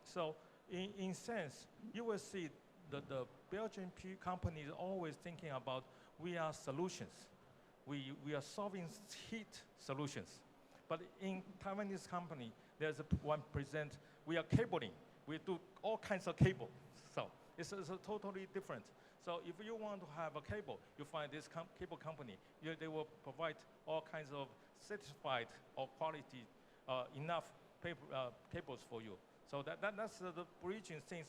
So in sense, you will see the Belgian companies always thinking about we are solutions. We are solving heat solutions. But in Taiwanese company, there's one present, we are cabling. We do all kinds of cable. So it's a totally different. So if you want to have a cable, you find this cable company. They will provide all kinds of certified or quality enough cables for you. So that's the bridging things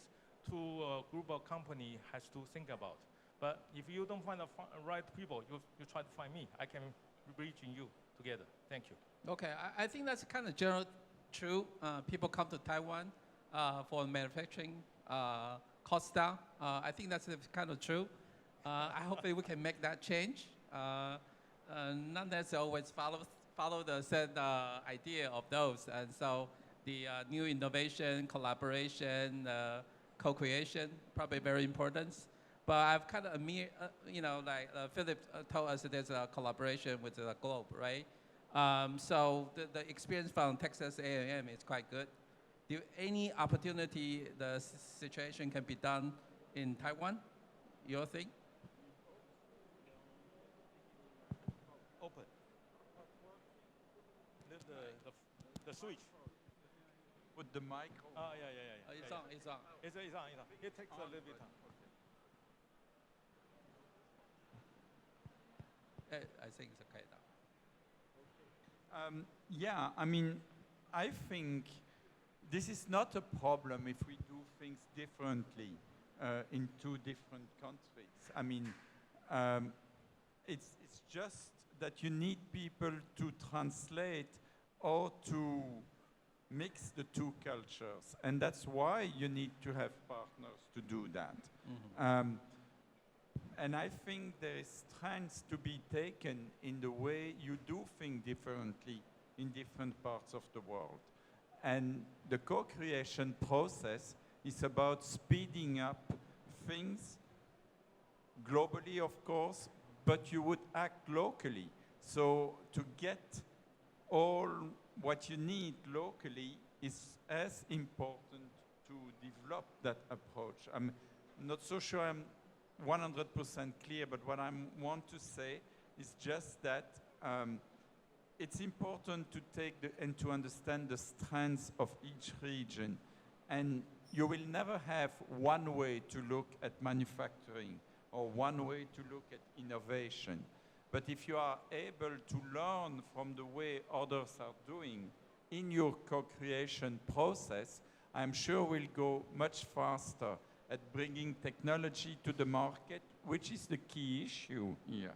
to a group of company has to think about. But if you don't find the right people, you try to find me. I can bridge you together. Thank you. Okay, I think that's kind of general true. People come to Taiwan for manufacturing cost down. I think that's kind of true. I hope we can make that change. Not necessarily always follow the said idea of those. And so the new innovation, collaboration, co-creation, probably very important. But I've kind of, like Philippe told us that there's a collaboration with the globe, right? So the experience from Texas A&M is quite good. Do any opportunity the situation can be done in Taiwan? You think? Open. The switch. With the micro. Yeah. It's on. It's on. It takes a little bit time. I think it's okay now. Yeah, I mean, I think this is not a problem if we do things differently in two different countries. I mean, it's just that you need people to translate or to mix the two cultures. And that's why you need to have partners to do that. Mm-hmm. And I think there is strengths to be taken in the way you do things differently in different parts of the world. And the co-creation process is about speeding up things globally, of course, but you would act locally. So to get all what you need locally is as important to develop that approach. I'm not so sure I'm 100% clear, but what I want to say is just that it's important to take and to understand the strengths of each region. And you will never have one way to look at manufacturing or one way to look at innovation. But if you are able to learn from the way others are doing in your co-creation process, I'm sure we'll go much faster at bringing technology to the market, which is the key issue here.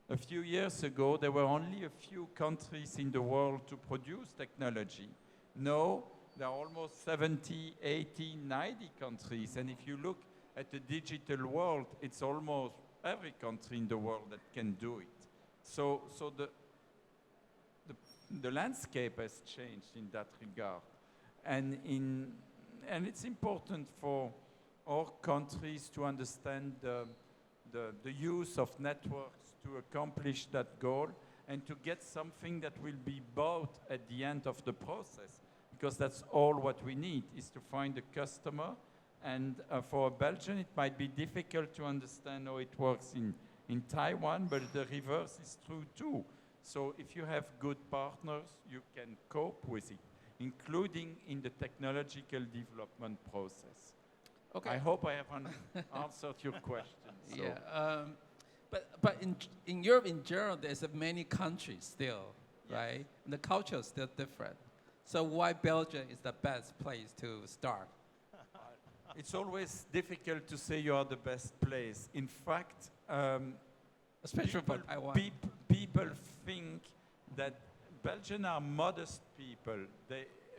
A few years ago, there were only a few countries in the world to produce technology. Now, there are almost 70, 80, 90 countries. And if you look at the digital world, it's almost every country in the world that can do it. So the landscape has changed in that regard. And it's important for our countries to understand the use of networks to accomplish that goal and to get something that will be bought at the end of the process. Because that's all what we need, is to find a customer. And for a Belgian, it might be difficult to understand how it works in Taiwan, but the reverse is true too. So if you have good partners, you can cope with it, including in the technological development process. Okay. I hope I have answered your question. So. Yeah, but in Europe in general, there's many countries still, right? And the culture is still different. So why Belgium is the best place to start? It's always difficult to say you are the best place. In fact, especially for Taiwan. People think that Belgians are modest people,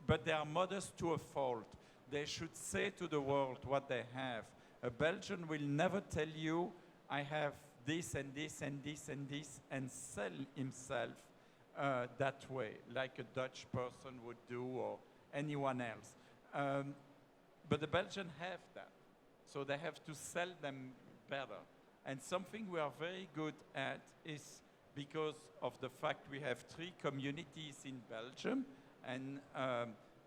but they are modest to a fault. They should say to the world what they have, A Belgian will never tell you, I have this and this and this and this, and sell himself that way, like a Dutch person would do or anyone else. But the Belgians have that. So they have to sell them better. And something we are very good at is because of the fact we have 3 communities in Belgium and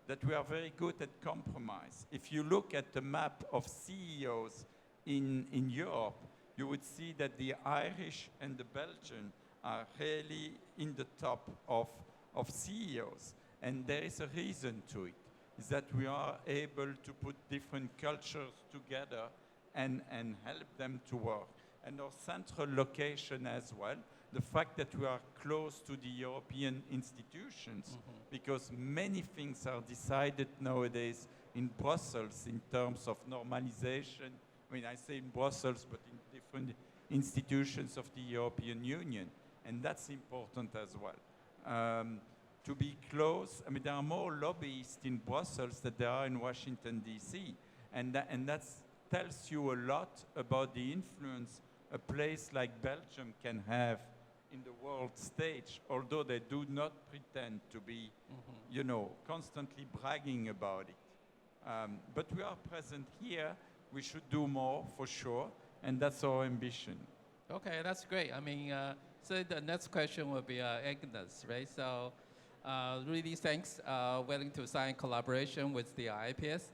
that we are very good at compromise. If you look at the map of CEOs in Europe, you would see that the Irish and the Belgian are really in the top of CEOs. And there is a reason to it, is that we are able to put different cultures together and help them to work. And our central location as well, the fact that we are close to the European institutions, because many things are decided nowadays in Brussels in terms of normalization. I mean, I say in Brussels, but in different institutions of the European Union. And that's important as well. To be close, I mean, there are more lobbyists in Brussels than there are in Washington, D.C. And that tells you a lot about the influence a place like Belgium can have in the world stage, although they do not pretend to be, you know, constantly bragging about it. But we are present here. We should do more, for sure, and that's our ambition. Okay, that's great. I mean, so the next question will be Agnès, right? So really thanks, willing to sign collaboration with the IPS.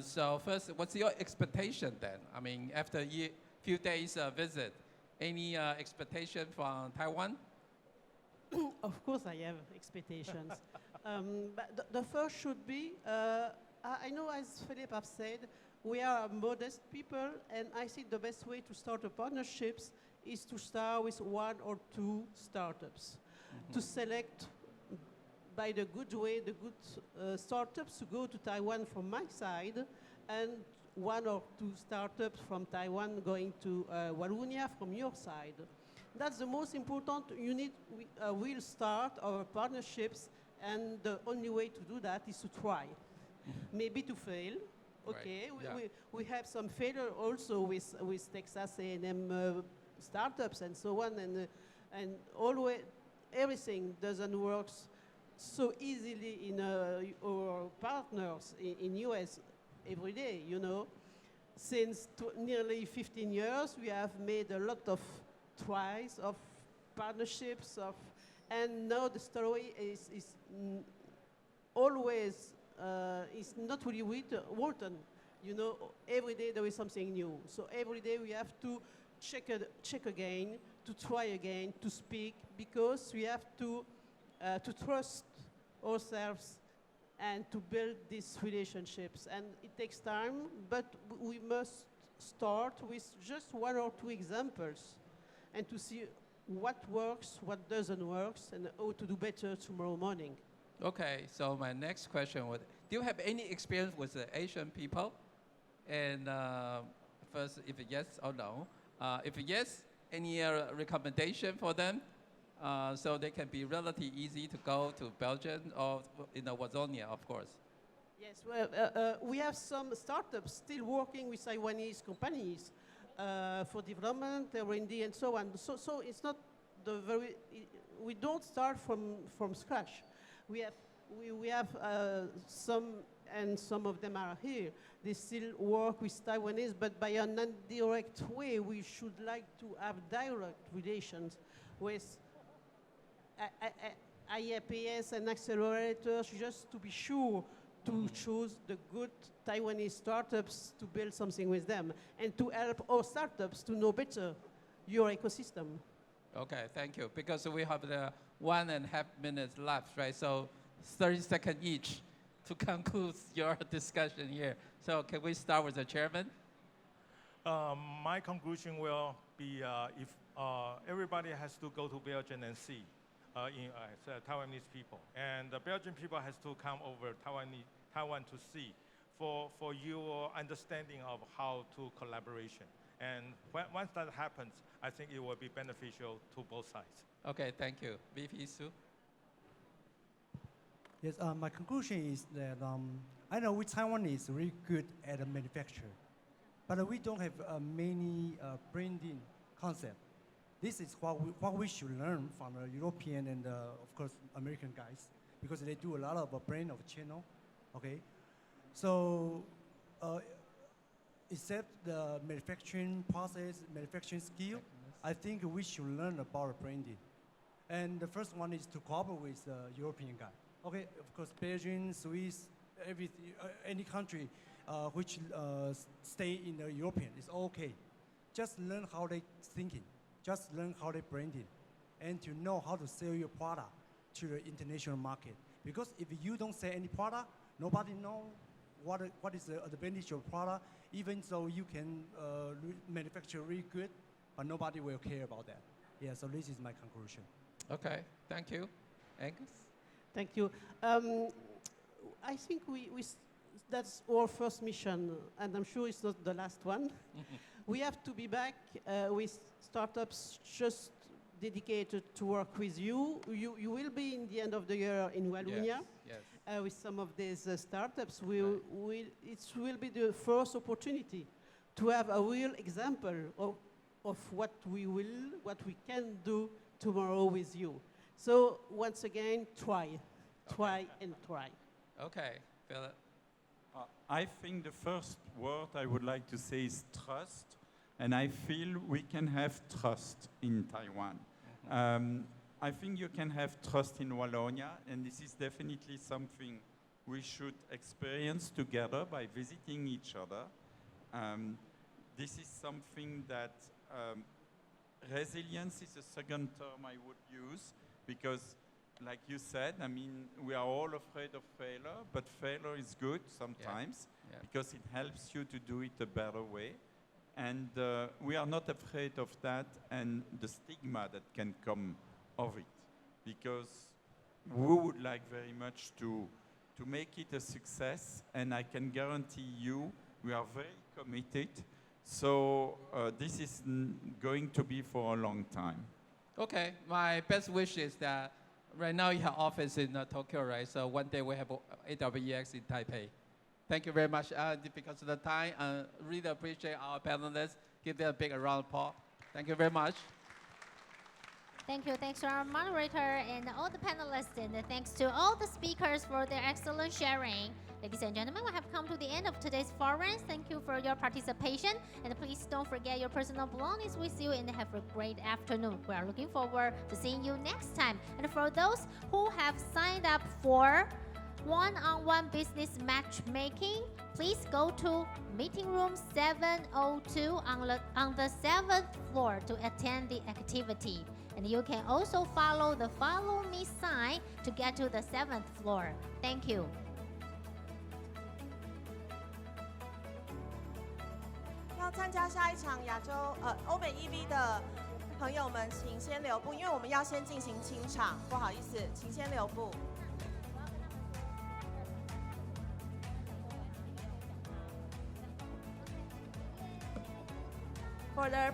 So first, what's your expectation then? I mean, after a few days visit, any expectation from Taiwan? Of course I have expectations. But the first should be, I know as Philippe have said, we are modest people, and I think the best way to start a partnerships is to start with 1 or 2 startups. To select by the good way, the good startups to go to Taiwan from my side, and 1 or 2 startups from Taiwan going to Wallonia from your side. That's the most important. We'll start our partnerships, and the only way to do that is to try. Maybe to fail. Okay, right. We have some failure also with Texas A&M startups and so on, and always everything doesn't work so easily in our partners in US every day, you know. Since nearly 15 years, we have made a lot of tries of partnerships and now the story is always is not really written. You know, every day there is something new. So every day we have to check again, to try again, to speak, because we have to trust ourselves and to build these relationships. And it takes time, but we must start with just 1 or 2 examples and to see what works, what doesn't work, and how to do better tomorrow morning. Okay, so my next question would, do you have any experience with the Asian people? And first, if yes or no. If yes, any recommendation for them? So they can be relatively easy to go to Belgium or in Wallonia, of course. Yes, well, we have some startups still working with Taiwanese companies for development, R&D, and so on. So it's not the very, we don't start from scratch. We have some, and some of them are here. They still work with Taiwanese, but by an indirect way, we should like to have direct relations with IAPS and Accelerators, just to be sure to choose the good Taiwanese startups to build something with them and to help our startups to know better your ecosystem. Okay, thank you. Because we have the 1.5 minutes left, right? So 30 seconds each to conclude your discussion here. So can we start with the chairman? My conclusion will be if everybody has to go to Belgium and see Taiwanese people, and the Belgian people has to come over Taiwan to see for your understanding of how to collaboration. And once that happens, I think it will be beneficial to both sides. Okay, thank you. VP Su? Yes, my conclusion is that I know Taiwan is really good at manufacture. but we don't have many branding concept. This is what we should learn from the European and, of course, American guys, because they do a lot of brand of channel, okay? So, except the manufacturing process, manufacturing skill, I think we should learn about branding. And the first one is to cooperate with the European guy. Okay, of course, Belgium, Swiss, any country which stay in the European is okay. Just learn how they thinking. Just learn how they branding, and to know how to sell your product to the international market. Because if you don't sell any product, nobody know what is the advantage of product, even though you can manufacture really good, but nobody will care about that. Yeah, so this is my conclusion. Okay, thank you. Angus? Thank you. I think that's our first mission, and I'm sure it's not the last one. We have to be back with startups just dedicated to work with you. You will be in the end of the year in Wallonia. Yes. With some of these startups. It will be the first opportunity to have a real example of what we can do tomorrow with you. So once again, try and try. Okay, Philip. I think the first word I would like to say is trust, and I feel we can have trust in Taiwan. I think you can have trust in Wallonia, and this is definitely something we should experience together by visiting each other. This is something that resilience is a second term I would use, because like you said, I mean, we are all afraid of failure, but failure is good sometimes because it helps you to do it a better way. And we are not afraid of that and the stigma that can come of it, because we would like very much to make it a success, and I can guarantee you we are very committed. So this is going to be for a long time. Okay, my best wish is that right now you have office in Tokyo, right? So one day we have AWEX in Taipei. Thank you very much. Because of the time, I really appreciate our panelists. Give them a big round of applause. Thank you very much. Thank you. Thanks to our moderator and all the panelists, and thanks to all the speakers for their excellent sharing. Ladies and gentlemen, we have come to the end of today's forum. Thank you for your participation, and please don't forget your personal belongings with you, and have a great afternoon. We are looking forward to seeing you next time. And for those who have signed up for one-on-one business matchmaking, please go to meeting room 702 on the 7th floor to attend the activity. And you can also follow the Follow Me sign to get to the 7th floor. Thank you. 要参加下一场欧美 EV 的朋友们，请先留步，因为我们要先进行清场，不好意思，请先留步。For the